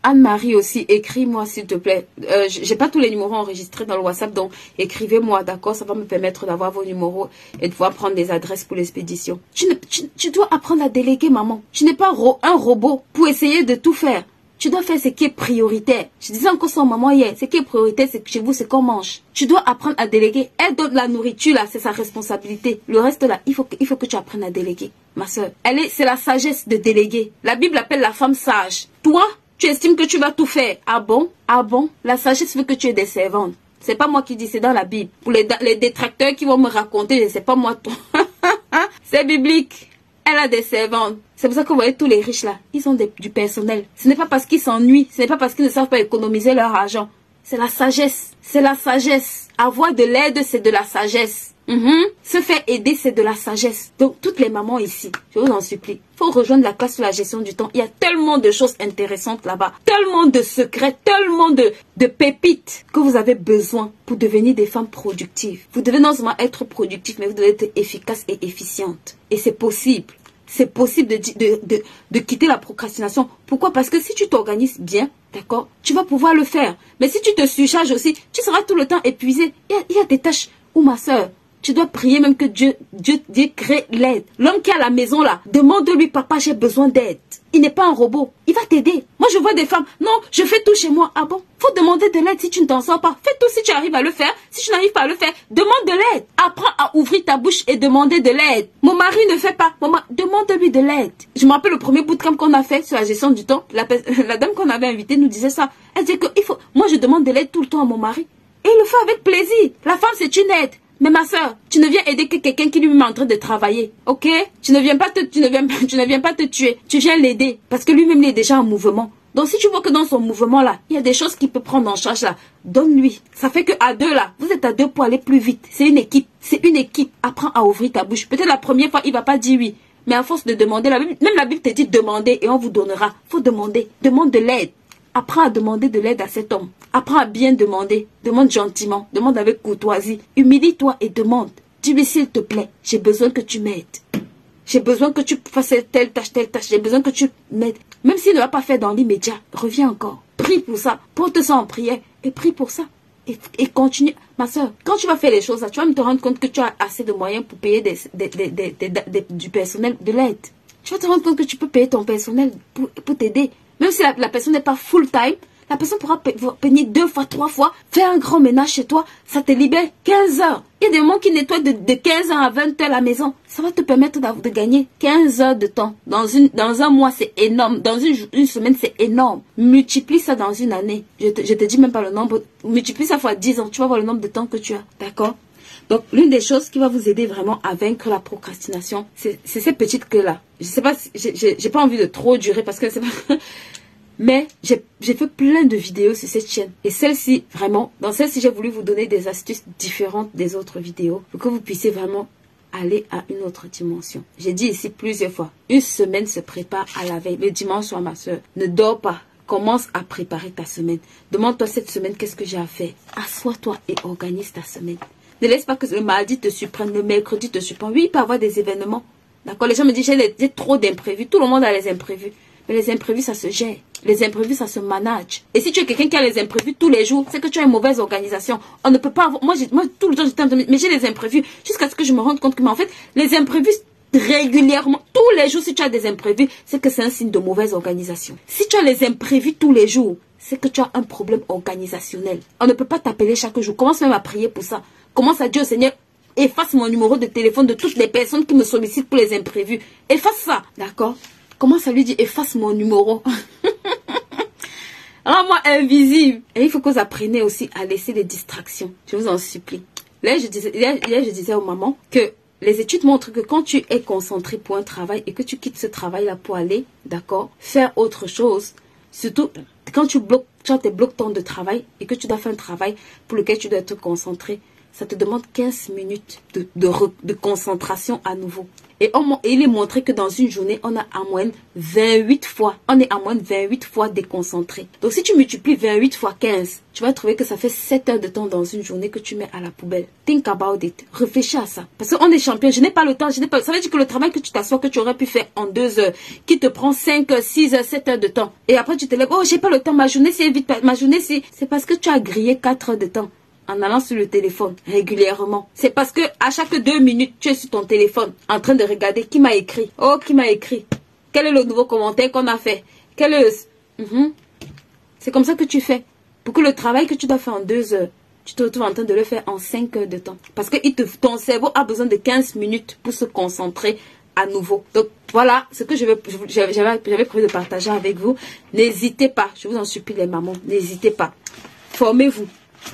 Anne-Marie aussi, écris-moi s'il te plaît. J'ai pas tous les numéros enregistrés dans le WhatsApp, donc écrivez-moi, d'accord? Ça va me permettre d'avoir vos numéros et de pouvoir prendre des adresses pour l'expédition. Tu dois apprendre à déléguer, maman. Tu n'es pas un robot pour essayer de tout faire. Tu dois faire ce qui est prioritaire. Je disais encore ça à maman hier. Ce qui est prioritaire, c'est que chez vous, c'est qu'on mange. Tu dois apprendre à déléguer. Elle donne la nourriture, là, c'est sa responsabilité. Le reste, là, il faut que tu apprennes à déléguer. Ma soeur, c'est la sagesse de déléguer. La Bible appelle la femme sage. Toi, tu estimes que tu vas tout faire. Ah bon? Ah bon? La sagesse veut que tu aies des servantes. C'est pas moi qui dis, c'est dans la Bible. Pour les détracteurs qui vont me raconter, c'est pas moi. C'est biblique. Elle a des servantes. C'est pour ça que vous voyez tous les riches là, ils ont du personnel. Ce n'est pas parce qu'ils s'ennuient, ce n'est pas parce qu'ils ne savent pas économiser leur argent. C'est la sagesse. C'est la sagesse. Avoir de l'aide, c'est de la sagesse. Se faire aider, c'est de la sagesse. Donc, toutes les mamans ici, je vous en supplie, il faut rejoindre la classe sur la gestion du temps. Il y a tellement de choses intéressantes là-bas, tellement de secrets, tellement de pépites que vous avez besoin pour devenir des femmes productives. Vous devez non seulement être productif, mais vous devez être efficace et efficiente. Et c'est possible. C'est possible de quitter la procrastination. Pourquoi? Parce que si tu t'organises bien, d'accord, tu vas pouvoir le faire. Mais si tu te surcharges aussi, tu seras tout le temps épuisé. Il y a des tâches où, ma soeur, tu dois prier même que Dieu crée l'aide. L'homme qui est à la maison là, demande-lui, papa, j'ai besoin d'aide. Il n'est pas un robot. Il va t'aider. Moi, je vois des femmes, non, je fais tout chez moi. Ah bon? Faut demander de l'aide si tu ne t'en sors pas. Fais tout si tu arrives à le faire. Si tu n'arrives pas à le faire, demande de l'aide. Apprends à ouvrir ta bouche et demander de l'aide. Mon mari ne fait pas. Demande-lui de l'aide. Je me rappelle le premier bootcamp qu'on a fait sur la gestion du temps. La dame qu'on avait invitée nous disait ça. Elle disait que moi, je demande de l'aide tout le temps à mon mari. Et il le fait avec plaisir. La femme, c'est une aide. Mais ma soeur, tu ne viens aider que quelqu'un qui lui-même est en train de travailler, ok? Tu ne viens pas te tuer, tu viens l'aider parce que lui-même il est déjà en mouvement. Donc si tu vois que dans son mouvement là, il y a des choses qu'il peut prendre en charge là, donne-lui. Ça fait que à deux là, vous êtes à deux pour aller plus vite. C'est une équipe, Apprends à ouvrir ta bouche. Peut-être la première fois il va pas dire oui, mais à force de demander, même la Bible te dit demander et on vous donnera. Faut demander, demande de l'aide. Apprends à demander de l'aide à cet homme. Apprends à bien demander. Demande gentiment. Demande avec courtoisie. Humilie-toi et demande. Dis-lui s'il te plaît, j'ai besoin que tu m'aides. J'ai besoin que tu fasses telle tâche, telle tâche. J'ai besoin que tu m'aides. Même s'il ne va pas faire dans l'immédiat, reviens encore. Prie pour ça. Porte ça en prière et prie pour ça. Et continue. Ma soeur, quand tu vas faire les choses là, tu vas te rendre compte que tu as assez de moyens pour payer du personnel, de l'aide. Tu vas te rendre compte que tu peux payer ton personnel pour t'aider. Même si la personne n'est pas full time, la personne pourra payer 2 fois, 3 fois, faire un grand ménage chez toi, ça te libère 15 heures. Il y a des moments qui nettoient de 15 heures à 20 heures la maison. Ça va te permettre de gagner 15 heures de temps. Dans un mois, c'est énorme. Dans une semaine, c'est énorme. Multiplie ça dans une année. Je te dis même pas le nombre. Multiplie ça fois 10 ans. Tu vas voir le nombre de temps que tu as. D'accord? Donc, l'une des choses qui va vous aider vraiment à vaincre la procrastination, c'est ces petites clés-là. Je sais pas si, j'ai pas envie de trop durer parce que c'est pas... Mais j'ai fait plein de vidéos sur cette chaîne. Et celle-ci, vraiment, dans celle-ci, j'ai voulu vous donner des astuces différentes des autres vidéos pour que vous puissiez vraiment aller à une autre dimension. J'ai dit ici plusieurs fois, une semaine se prépare à la veille. Le dimanche soir, ma soeur, ne dors pas. Commence à préparer ta semaine. Demande-toi cette semaine, qu'est-ce que j'ai à faire? Assois-toi et organise ta semaine. Ne laisse pas que le mardi te surprenne, le mercredi te surprenne. Oui, il peut y avoir des événements. D'accord? Les gens me disent, j'ai trop d'imprévus. Tout le monde a les imprévus. Mais les imprévus, ça se gère. Les imprévus, ça se manage. Et si tu es quelqu'un qui a les imprévus tous les jours, c'est que tu as une mauvaise organisation. On ne peut pas avoir... Moi tout le temps, j'étais en train de... Mais j'ai les imprévus. Jusqu'à ce que je me rende compte que, mais en fait, les imprévus, régulièrement, tous les jours, si tu as des imprévus, c'est que c'est un signe de mauvaise organisation. Si tu as les imprévus tous les jours, c'est que tu as un problème organisationnel. On ne peut pas t'appeler chaque jour. Commence même à prier pour ça. Commence à dire au Seigneur, efface mon numéro de téléphone de toutes les personnes qui me sollicitent pour les imprévus. Efface ça, d'accord? Commence à lui dire, efface mon numéro. Rends-moi invisible. Et il faut que vous appreniez aussi à laisser des distractions. Je vous en supplie. Là, je disais aux mamans que les études montrent que quand tu es concentré pour un travail et que tu quittes ce travail-là pour aller, d'accord, faire autre chose, surtout quand tu as tes blocs temps de travail et que tu dois faire un travail pour lequel tu dois être concentré, ça te demande 15 minutes de concentration à nouveau. Et il est montré que dans une journée, on a en moyenne 28 fois. On est en moyenne 28 fois déconcentré. Donc si tu multiplies 28 fois 15, tu vas trouver que ça fait 7 heures de temps dans une journée que tu mets à la poubelle. Think about it. Réfléchis à ça. Parce qu'on est champion. Je n'ai pas le temps. Ça veut dire que le travail que tu t'assois, que tu aurais pu faire en 2 heures, qui te prend 5, 6 heures, 7 heures de temps. Et après tu te lèves, oh j'ai pas le temps, ma journée c'est vite, ma journée c'est parce que tu as grillé 4 heures de temps en allant sur le téléphone régulièrement. C'est parce que à chaque 2 minutes, tu es sur ton téléphone en train de regarder qui m'a écrit. Oh, qui m'a écrit? Quel est le nouveau commentaire qu'on a fait? C'est comme ça que tu fais. Pour que le travail que tu dois faire en 2 heures, tu te retrouves en train de le faire en 5 heures de temps. Parce que ton cerveau a besoin de 15 minutes pour se concentrer à nouveau. Donc voilà ce que j'avais prévu de partager avec vous. N'hésitez pas, je vous en supplie les mamans, n'hésitez pas. Formez-vous.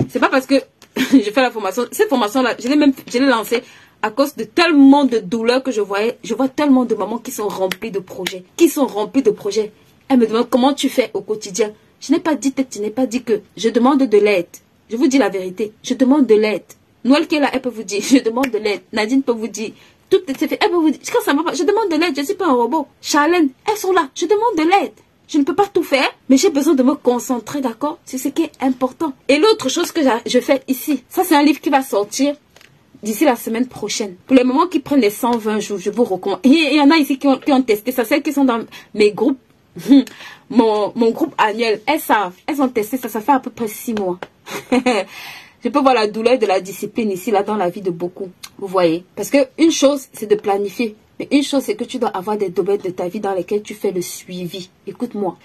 C'est pas parce que je fais la formation. Cette formation-là, je l'ai lancée à cause de tellement de douleurs que je vois tellement de mamans qui sont remplies de projets. Elles me demandent comment tu fais au quotidien. Je n'ai pas dit je n'ai pas dit que je demande de l'aide. Je vous dis la vérité. Je demande de l'aide. Noël qui est là, elle peut vous dire, je demande de l'aide. Nadine peut vous dire, elle peut vous dire, quand ça va pas, je demande de l'aide, je ne suis pas un robot. Charlène, elles sont là, je demande de l'aide. Je ne peux pas tout faire, mais j'ai besoin de me concentrer, d'accord? C'est ce qui est important. Et l'autre chose que je fais ici, ça c'est un livre qui va sortir d'ici la semaine prochaine. Pour les mamans qui prennent les 120 jours, je vous recommande. Il y en a ici qui ont testé ça, celles qui sont dans mes groupes, mon groupe annuel, elles savent, elles ont testé ça, ça fait à peu près 6 mois. Je peux voir la douleur de la discipline ici, là, dans la vie de beaucoup. Vous voyez? Parce que une chose, c'est de planifier. Mais une chose, c'est que tu dois avoir des domaines de ta vie dans lesquels tu fais le suivi. Écoute-moi.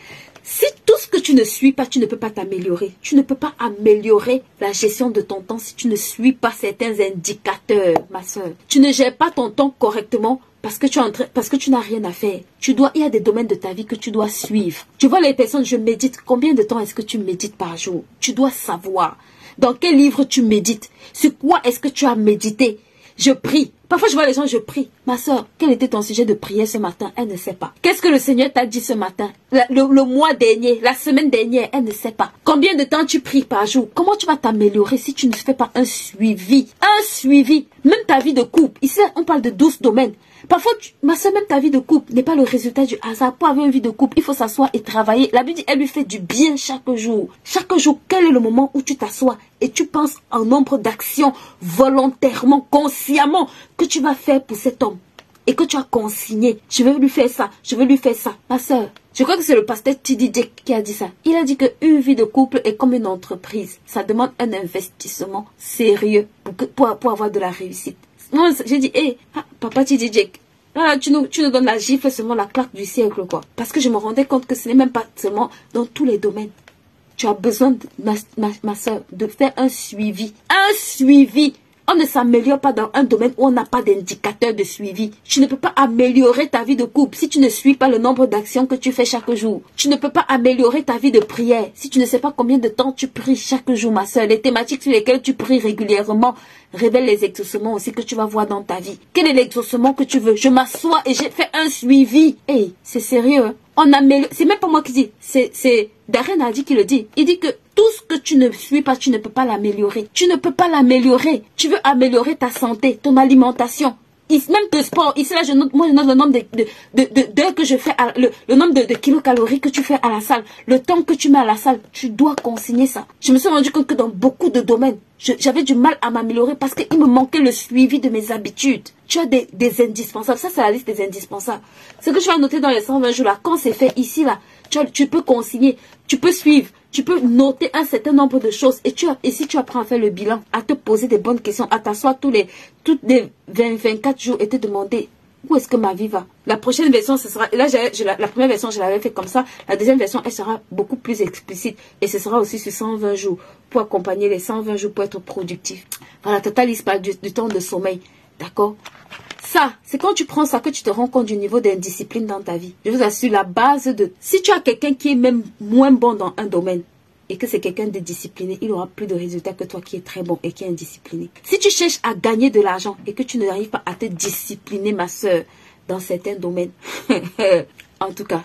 Si tout ce que tu ne suis pas, tu ne peux pas t'améliorer. Tu ne peux pas améliorer la gestion de ton temps si tu ne suis pas certains indicateurs, ma soeur. Tu ne gères pas ton temps correctement parce que tu n'as rien à faire. Il y a des domaines de ta vie que tu dois suivre. Tu vois les personnes, je médite. Combien de temps est-ce que tu médites par jour? Tu dois savoir. Dans quel livre tu médites? Sur quoi est-ce que tu as médité? Je prie. Parfois, je vois les gens, je prie. Ma soeur, quel était ton sujet de prière ce matin? Elle ne sait pas. Qu'est-ce que le Seigneur t'a dit ce matin? Le mois dernier, la semaine dernière, elle ne sait pas. Combien de temps tu pries par jour? Comment tu vas t'améliorer si tu ne fais pas un suivi? Un suivi. Même ta vie de couple. Ici, on parle de 12 domaines. Parfois, ma soeur, même ta vie de couple n'est pas le résultat du hasard. Pour avoir une vie de couple, il faut s'asseoir et travailler. La Bible dit, elle lui fait du bien chaque jour. Chaque jour, quel est le moment où tu t'assois et tu penses en nombre d'actions volontairement, consciemment, que tu vas faire pour cet homme et que tu as consigné. Je veux lui faire ça, je veux lui faire ça. Ma soeur, je crois que c'est le pasteur T.D. Jakes qui a dit ça. Il a dit qu'une vie de couple est comme une entreprise. Ça demande un investissement sérieux pour avoir de la réussite. Moi, j'ai dit, papa T.D. Jakes, là, tu nous donnes la gifle, seulement la claque du siècle, quoi. Parce que je me rendais compte que ce n'est même pas seulement dans tous les domaines. Tu as besoin, ma soeur, de faire un suivi. Un suivi. On ne s'améliore pas dans un domaine où on n'a pas d'indicateur de suivi. Tu ne peux pas améliorer ta vie de couple si tu ne suis pas le nombre d'actions que tu fais chaque jour. Tu ne peux pas améliorer ta vie de prière si tu ne sais pas combien de temps tu pries chaque jour, ma soeur. Les thématiques sur lesquelles tu pries régulièrement révèlent les exaucements aussi que tu vas voir dans ta vie. Quel est l'exaucement que tu veux? Je m'assois et j'ai fait un suivi. Hey, c'est sérieux, hein? On améliore. C'est même pas moi qui dis. C'est Darren Hardy qui le dit. Il dit que tout ce que tu ne suis pas, tu ne peux pas l'améliorer. Tu ne peux pas l'améliorer. Tu veux améliorer ta santé, ton alimentation. Même le sport. Ici, là, je note le nombre d'heures que je fais, le nombre de kilocalories que tu fais à la salle, le temps que tu mets à la salle. Tu dois consigner ça. Je me suis rendu compte que dans beaucoup de domaines, j'avais du mal à m'améliorer parce qu'il me manquait le suivi de mes habitudes. Tu as des indispensables. Ça, c'est la liste des indispensables. Ce que tu vas noter dans les 120 jours là, quand c'est fait ici là, tu peux consigner, tu peux suivre, tu peux noter un certain nombre de choses. Et si tu apprends à faire le bilan, à te poser des bonnes questions, à t'asseoir toutes les 24 jours et te demander où est-ce que ma vie va. La prochaine version, ce sera... Là, la première version, je l'avais fait comme ça. La deuxième version, elle sera beaucoup plus explicite. Et ce sera aussi sur 120 jours pour accompagner les 120 jours pour être productif. Voilà, totalise pas du temps de sommeil. D'accord? Ça, c'est quand tu prends ça que tu te rends compte du niveau d'indiscipline dans ta vie. Je vous assure, la base de... Si tu as quelqu'un qui est même moins bon dans un domaine, et que c'est quelqu'un de discipliné, il aura plus de résultats que toi qui est très bon et qui est indiscipliné. Si tu cherches à gagner de l'argent et que tu n'arrives pas à te discipliner, ma soeur, dans certains domaines, en tout cas,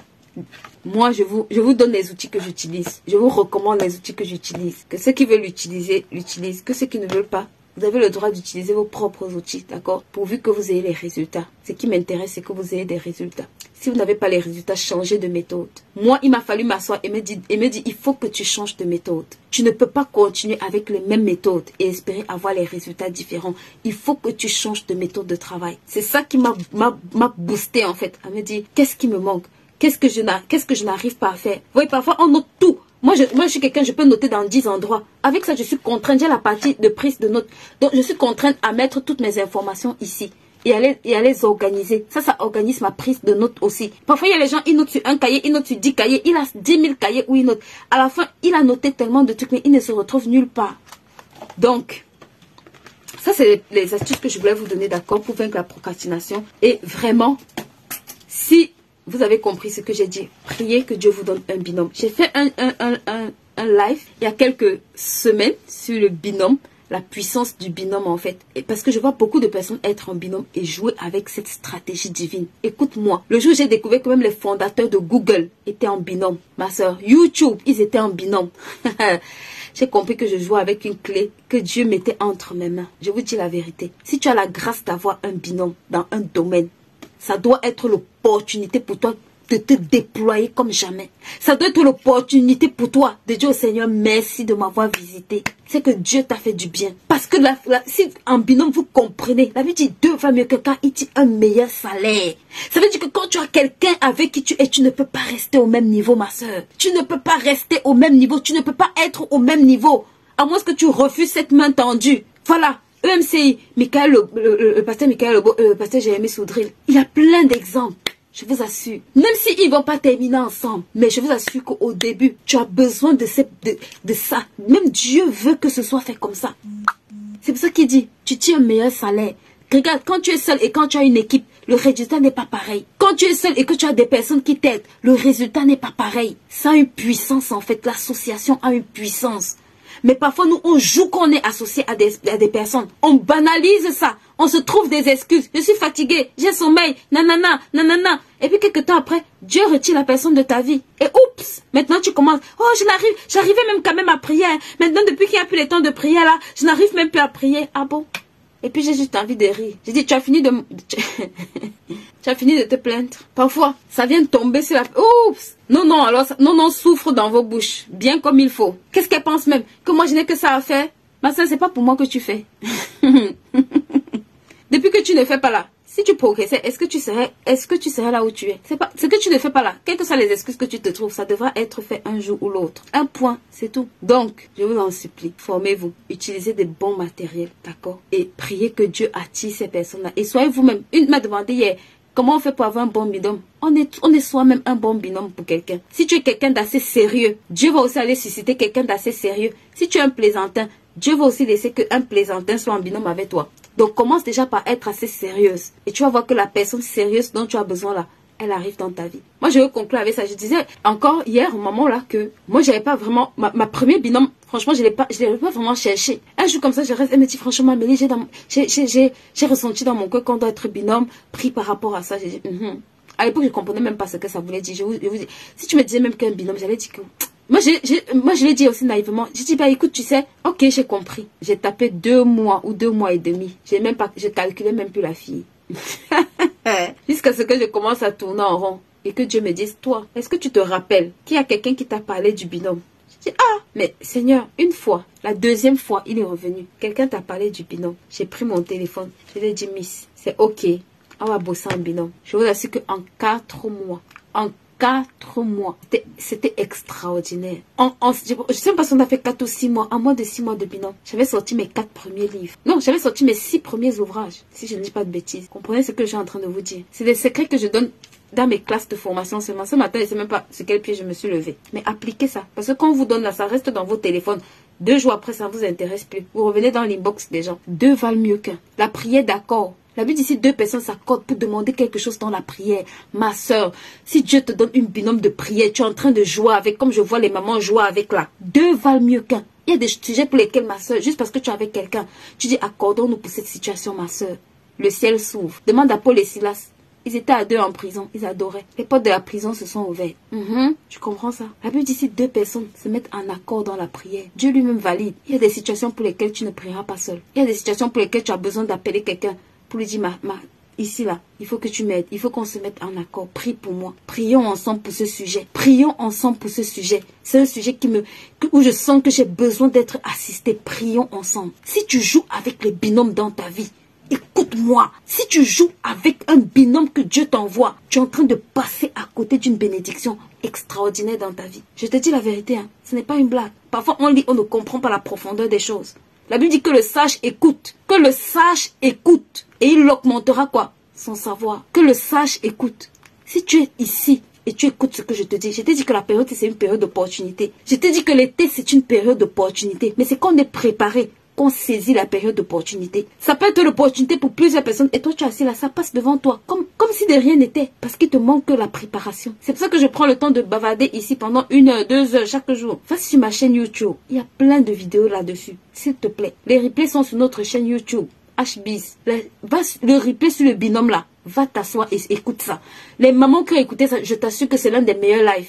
moi, je vous donne les outils que j'utilise. Je vous recommande les outils que j'utilise. Que ceux qui veulent l'utiliser, l'utilisent. Que ceux qui ne veulent pas, vous avez le droit d'utiliser vos propres outils, d'accord? Pourvu que vous ayez les résultats. Ce qui m'intéresse, c'est que vous ayez des résultats. Si vous n'avez pas les résultats, changez de méthode. Moi, il m'a fallu m'asseoir et me dire, il faut que tu changes de méthode. Tu ne peux pas continuer avec les mêmes méthodes et espérer avoir les résultats différents. Il faut que tu changes de méthode de travail. C'est ça qui m'a boosté, en fait, à me dire, qu'est-ce qui me manque? Qu'est-ce que je n'arrive pas à faire? Vous voyez, parfois, on note tout. Moi, je suis quelqu'un, je peux noter dans 10 endroits. Avec ça, je suis contrainte, j'ai la partie de prise de notes. Donc, je suis contrainte à mettre toutes mes informations ici. Et à les organiser. Ça organise ma prise de notes aussi. Parfois, il y a les gens, ils notent sur un cahier, ils notent sur 10 cahiers. Il a 10 000 cahiers où il note. À la fin, il a noté tellement de trucs, mais il ne se retrouve nulle part. Donc, ça, c'est les astuces que je voulais vous donner, d'accord, pour vaincre la procrastination. Et vraiment, si vous avez compris ce que j'ai dit, priez que Dieu vous donne un binôme. J'ai fait un live il y a quelques semaines sur le binôme. La puissance du binôme, en fait. Et parce que je vois beaucoup de personnes être en binôme et jouer avec cette stratégie divine. Écoute-moi. Le jour où j'ai découvert que même les fondateurs de Google étaient en binôme. Ma soeur, YouTube, ils étaient en binôme. J'ai compris que je jouais avec une clé que Dieu mettait entre mes mains. Je vous dis la vérité. Si tu as la grâce d'avoir un binôme dans un domaine, ça doit être l'opportunité pour toi de te déployer comme jamais. Ça doit être l'opportunité pour toi de dire au Seigneur, merci de m'avoir visité. C'est que Dieu t'a fait du bien. Parce que si en binôme vous comprenez, la vie dit 2 fois mieux que quand il dit un meilleur salaire. Ça veut dire que quand tu as quelqu'un avec qui tu es, tu ne peux pas rester au même niveau, ma soeur. Tu ne peux pas rester au même niveau. Tu ne peux pas être au même niveau. À moins que tu refuses cette main tendue. Voilà. EMCI, le pasteur Michael Lobo, le pasteur Jérémy Soudril. Il y a plein d'exemples. Je vous assure. Même s'ils ne vont pas terminer ensemble. Mais je vous assure qu'au début, tu as besoin de ça. Même Dieu veut que ce soit fait comme ça. C'est pour ça qu'il dit, tu tires un meilleur salaire. Regarde, quand tu es seul et quand tu as une équipe, le résultat n'est pas pareil. Quand tu es seul et que tu as des personnes qui t'aident, le résultat n'est pas pareil. Ça a une puissance en fait. L'association a une puissance. Mais parfois, nous, on joue qu'on est associé à des personnes. On banalise ça. On se trouve des excuses. Je suis fatigué, j'ai sommeil, nanana, nanana. Et puis, quelques temps après, Dieu retire la personne de ta vie. Et oups, maintenant tu commences. Oh, j'arrivais même quand même à prier. Maintenant, depuis qu'il n'y a plus le temps de prier là, je n'arrive même plus à prier. Ah bon? Et puis, j'ai juste envie de rire. J'ai dit, tu as fini de... tu as fini de te plaindre. Parfois, ça vient tomber sur la... Oups! Non, alors, non, souffre dans vos bouches. Bien comme il faut. Qu'est-ce qu'elle pense même? Que moi, je n'ai que ça à faire? Ma soeur, c'est pas pour moi que tu fais. Depuis que tu ne fais pas là, si tu progressais, est-ce que tu serais là où tu es? C'est pas, ce que tu ne fais pas là, quelles que soient les excuses que tu te trouves, ça devra être fait un jour ou l'autre. Un point, c'est tout. Donc, je vous en supplie, formez-vous, utilisez des bons matériels, d'accord? Et priez que Dieu attire ces personnes-là. Et soyez vous-même. Une m'a demandé hier, comment on fait pour avoir un bon binôme? On est soi-même un bon binôme pour quelqu'un. Si tu es quelqu'un d'assez sérieux, Dieu va aussi aller susciter quelqu'un d'assez sérieux. Si tu es un plaisantin, Dieu va aussi laisser qu'un plaisantin soit en binôme avec toi. Donc, commence déjà par être assez sérieuse. Et tu vas voir que la personne sérieuse dont tu as besoin là, elle arrive dans ta vie. Moi, je veux conclure avec ça. Je disais encore hier au moment là que moi, j'avais pas vraiment... Ma première binôme, franchement, je l'ai pas vraiment cherché. Un jour comme ça, je reste, elle me dit, franchement, Amélie, j'ai ressenti dans mon cœur qu'on doit être binôme, pris par rapport à ça. J'ai dit, À l'époque, je comprenais même pas ce que ça voulait dire. Je vous dis, si tu me disais même qu'un binôme, j'allais dire que... Moi, je l'ai dit aussi naïvement. J'ai dit, bah écoute, tu sais, ok, j'ai compris. J'ai tapé 2 mois ou 2 mois et demi. Je calculais même plus la fille. Jusqu'à ce que je commence à tourner en rond. Et que Dieu me dise, toi, est-ce que tu te rappelles qu'il y a quelqu'un qui t'a parlé du binôme? Je dis, ah, mais Seigneur, une fois, la deuxième fois, il est revenu. Quelqu'un t'a parlé du binôme. J'ai pris mon téléphone. Je lui ai dit, Miss, c'est ok. On va bosser en binôme. Je vous assure qu'en 4 mois, en 4 mois, c'était extraordinaire. Je ne sais pas si on a fait 4 ou 6 mois. En moins de 6 mois de binôme, j'avais sorti mes 4 premiers livres. Non, j'avais sorti mes 6 premiers ouvrages. Si je ne dis pas de bêtises. Comprenez ce que je suis en train de vous dire. C'est des secrets que je donne dans mes classes de formation seulement. Ce matin, je ne sais même pas sur quel pied je me suis levée. Mais appliquez ça. Parce que quand on vous donne là, ça reste dans vos téléphones. 2 jours après, ça ne vous intéresse plus. Vous revenez dans l'inbox des gens. 2 valent mieux qu'un. La prière d'accord. La Bible dit si 2 personnes s'accordent pour demander quelque chose dans la prière. Ma soeur, si Dieu te donne une binôme de prière, tu es en train de jouer avec, comme je vois les mamans jouer avec là. 2 valent mieux qu'un. Il y a des sujets pour lesquels, ma soeur, juste parce que tu es avec quelqu'un, tu dis accordons-nous pour cette situation, ma soeur. Le ciel s'ouvre. Demande à Paul et Silas. Ils étaient à 2 en prison. Ils adoraient. Les portes de la prison se sont ouvertes. Tu comprends ça? La Bible dit si 2 personnes se mettent en accord dans la prière, Dieu lui-même valide. Il y a des situations pour lesquelles tu ne prieras pas seul. Il y a des situations pour lesquelles tu as besoin d'appeler quelqu'un pour lui dire, ici là, il faut que tu m'aides. Il faut qu'on se mette en accord. Prie pour moi. Prions ensemble pour ce sujet. Prions ensemble pour ce sujet. C'est un sujet où je sens que j'ai besoin d'être assisté. Prions ensemble. Si tu joues avec les binômes dans ta vie, écoute-moi, si tu joues avec un binôme que Dieu t'envoie, tu es en train de passer à côté d'une bénédiction extraordinaire dans ta vie. Je te dis la vérité, hein, ce n'est pas une blague. Parfois on lit, on ne comprend pas la profondeur des choses. La Bible dit que le sage écoute, que le sage écoute, et il augmentera quoi? Son savoir. Que le sage écoute. Si tu es ici et tu écoutes ce que je t'ai dit que la période c'est une période d'opportunité. Je t'ai dit que l'été c'est une période d'opportunité, mais c'est qu'on est préparé, qu'on saisit la période d'opportunité. Ça peut être l'opportunité pour plusieurs personnes et toi tu es assis là, ça passe devant toi comme si de rien n'était parce qu'il te manque que la préparation. C'est pour ça que je prends le temps de bavarder ici pendant 1 heure, 2 heures chaque jour. Va sur ma chaîne YouTube, il y a plein de vidéos là-dessus, s'il te plaît. Les replays sont sur notre chaîne YouTube, HBIS. Le replay sur le binôme là, va t'asseoir et écoute ça. Les mamans qui ont écouté ça, je t'assure que c'est l'un des meilleurs lives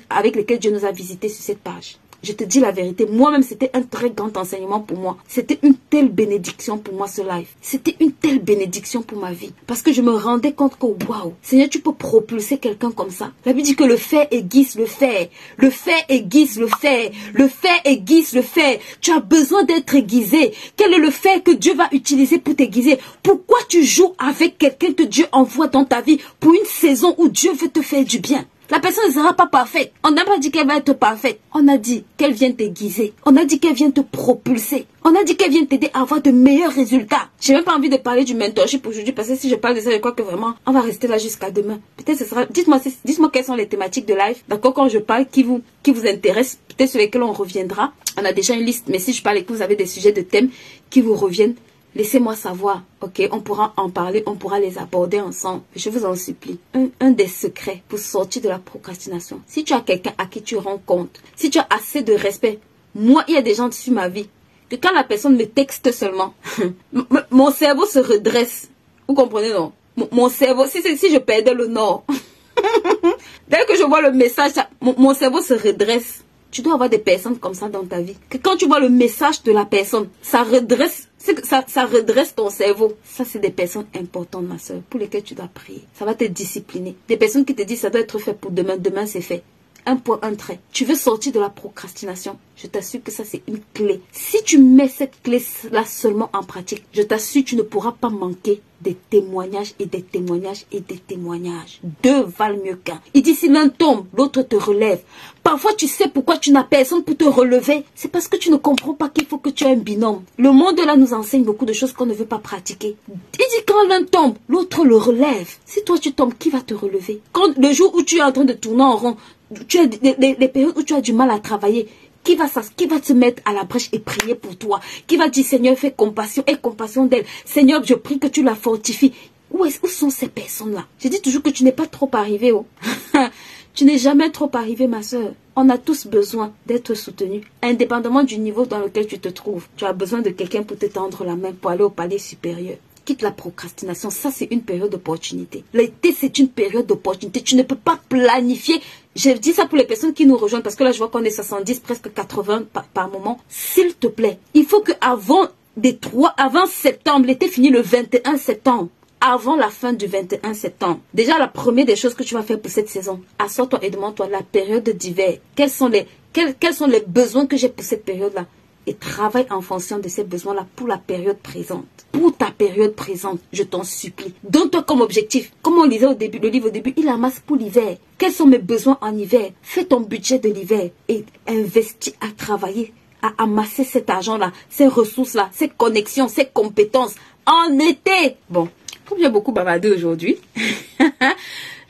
avec lesquels Dieu nous a visités sur cette page. Je te dis la vérité, moi-même c'était un très grand enseignement pour moi. C'était une telle bénédiction pour moi ce live. C'était une telle bénédiction pour ma vie. Parce que je me rendais compte que waouh, Seigneur, tu peux propulser quelqu'un comme ça. La Bible dit que le fer aiguise le fer. Le fer aiguise le fer. Le fer aiguise le fer. Tu as besoin d'être aiguisé. Quel est le fer que Dieu va utiliser pour t'aiguiser? Pourquoi tu joues avec quelqu'un que Dieu envoie dans ta vie pour une saison où Dieu veut te faire du bien? La personne ne sera pas parfaite. On n'a pas dit qu'elle va être parfaite. On a dit qu'elle vient t'aiguiser. On a dit qu'elle vient te propulser. On a dit qu'elle vient t'aider à avoir de meilleurs résultats. J'ai même pas envie de parler du mentorship aujourd'hui parce que si je parle de ça, je crois que vraiment, on va rester là jusqu'à demain. Peut-être ce sera... Dites-moi quelles sont les thématiques de live. D'accord, quand je parle, qui vous intéressent, peut-être sur lesquels on reviendra. On a déjà une liste, mais si je parle et que vous avez des sujets de thèmes qui vous reviennent, laissez-moi savoir, ok, on pourra en parler, on pourra les aborder ensemble. Je vous en supplie. Un des secrets pour sortir de la procrastination. Si tu as quelqu'un à qui tu rends compte, si tu as assez de respect, moi, il y a des gens sur ma vie, que quand la personne me texte seulement, mon cerveau se redresse. Vous comprenez, non? Mon cerveau, si je perdais le nord, dès que je vois le message, mon cerveau se redresse. Tu dois avoir des personnes comme ça dans ta vie. Que quand tu vois le message de la personne, ça redresse ton cerveau. Ça, c'est des personnes importantes, ma soeur, pour lesquelles tu dois prier. Ça va te discipliner. Des personnes qui te disent ça doit être fait pour demain. Demain, c'est fait. Un point, un trait. Tu veux sortir de la procrastination. Je t'assure que ça, c'est une clé. Si tu mets cette clé-là seulement en pratique, je t'assure que tu ne pourras pas manquer des témoignages et des témoignages et des témoignages. 2 valent mieux qu'un. Il dit si l'un tombe, l'autre te relève. Parfois, tu sais pourquoi tu n'as personne pour te relever. C'est parce que tu ne comprends pas qu'il faut que tu aies un binôme. Le monde là nous enseigne beaucoup de choses qu'on ne veut pas pratiquer. Il dit quand l'un tombe, l'autre le relève. Si toi tu tombes, qui va te relever? Quand le jour où tu es en train de tourner en rond, tu as des périodes où tu as du mal à travailler, qui va se mettre à la brèche et prier pour toi? Qui va dire Seigneur, fais compassion et compassion d'elle. Seigneur, je prie que tu la fortifies. Où sont ces personnes-là? Je dis toujours que tu n'es pas trop arrivé. Oh. Tu n'es jamais trop arrivé, ma soeur. On a tous besoin d'être soutenus, indépendamment du niveau dans lequel tu te trouves. Tu as besoin de quelqu'un pour te tendre la main pour aller au palier supérieur. Quitte la procrastination, ça c'est une période d'opportunité. L'été c'est une période d'opportunité. Tu ne peux pas planifier. Je dis ça pour les personnes qui nous rejoignent parce que là je vois qu'on est 70, presque 80 par moment. S'il te plaît, il faut que avant septembre, l'été finit le 21 septembre. Avant la fin du 21 septembre. Déjà, la première des choses que tu vas faire pour cette saison, assois-toi et demande-toi la période d'hiver. Quelles quels sont les besoins que j'ai pour cette période-là. Et travaille en fonction de ces besoins-là pour la période présente. Pour ta période présente, je t'en supplie. Donne-toi comme objectif. Comme on lisait au début, le livre au début, il amasse pour l'hiver. Quels sont mes besoins en hiver? Fais ton budget de l'hiver et investis à travailler, à amasser cet argent-là, ces ressources-là, ces connexions, ces compétences en été. Bon, comme j'ai beaucoup bavardé aujourd'hui,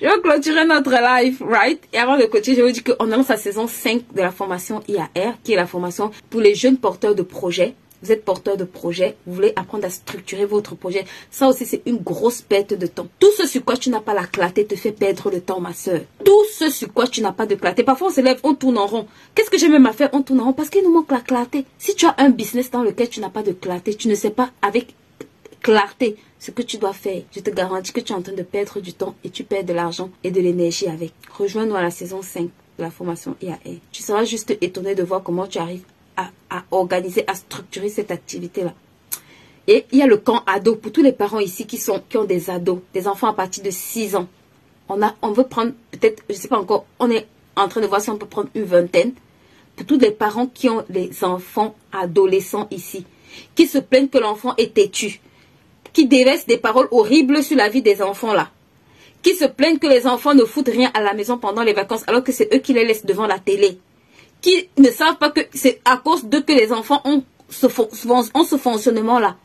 je vais clôturer notre live, right? Et avant de clôturer, je vous dis qu'on annonce la saison 5 de la formation IAR, qui est la formation pour les jeunes porteurs de projets. Vous êtes porteur de projet, vous voulez apprendre à structurer votre projet. Ça aussi, c'est une grosse perte de temps. Tout ce sur quoi tu n'as pas la clarté te fait perdre le temps, ma soeur. Tout ce sur quoi tu n'as pas de clarté. Parfois, on se lève, on tourne en rond. Qu'est-ce que j'ai même à faire? On tourne en rond parce qu'il nous manque la clarté. Si tu as un business dans lequel tu n'as pas de clarté, tu ne sais pas avec clarté ce que tu dois faire, je te garantis que tu es en train de perdre du temps et tu perds de l'argent et de l'énergie avec. Rejoins-nous à la saison 5 de la formation IAR. Tu seras juste étonné de voir comment tu arrives à organiser, à structurer cette activité-là. Et il y a le camp ado pour tous les parents ici qui ont des ados, des enfants à partir de 6 ans. On veut prendre peut-être, je ne sais pas encore, on est en train de voir si on peut prendre une vingtaine. Pour tous les parents qui ont les enfants adolescents ici, qui se plaignent que l'enfant est têtu, qui déversent des paroles horribles sur la vie des enfants là, qui se plaignent que les enfants ne foutent rien à la maison pendant les vacances alors que c'est eux qui les laissent devant la télé, qui ne savent pas que c'est à cause d'eux que les enfants ont ce fonctionnement là.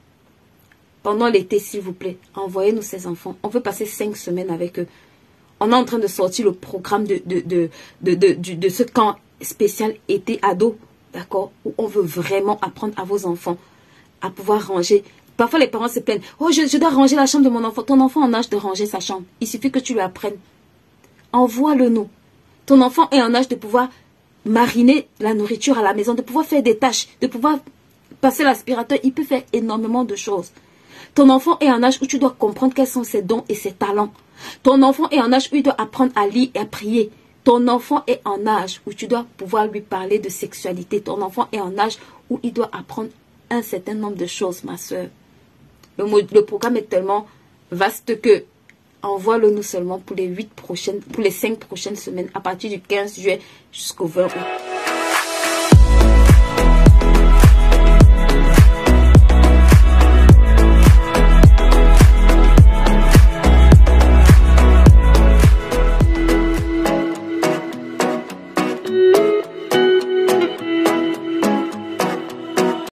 Pendant l'été, s'il vous plaît, envoyez-nous ces enfants. On veut passer 5 semaines avec eux. On est en train de sortir le programme de ce camp spécial été ado, d'accord, où on veut vraiment apprendre à vos enfants à pouvoir ranger. Parfois, les parents se plaignent. Oh, je dois ranger la chambre de mon enfant. Ton enfant en âge de ranger sa chambre. Il suffit que tu lui apprennes. Envoie-le nous. Ton enfant est en âge de pouvoir mariner la nourriture à la maison, de pouvoir faire des tâches, de pouvoir passer l'aspirateur. Il peut faire énormément de choses. Ton enfant est en âge où tu dois comprendre quels sont ses dons et ses talents. Ton enfant est en âge où il doit apprendre à lire et à prier. Ton enfant est en âge où tu dois pouvoir lui parler de sexualité. Ton enfant est en âge où il doit apprendre un certain nombre de choses, ma soeur. Le programme est tellement vaste que envoie-le nous seulement pour les 5 prochaines semaines, à partir du 15 juillet jusqu'au 20 août.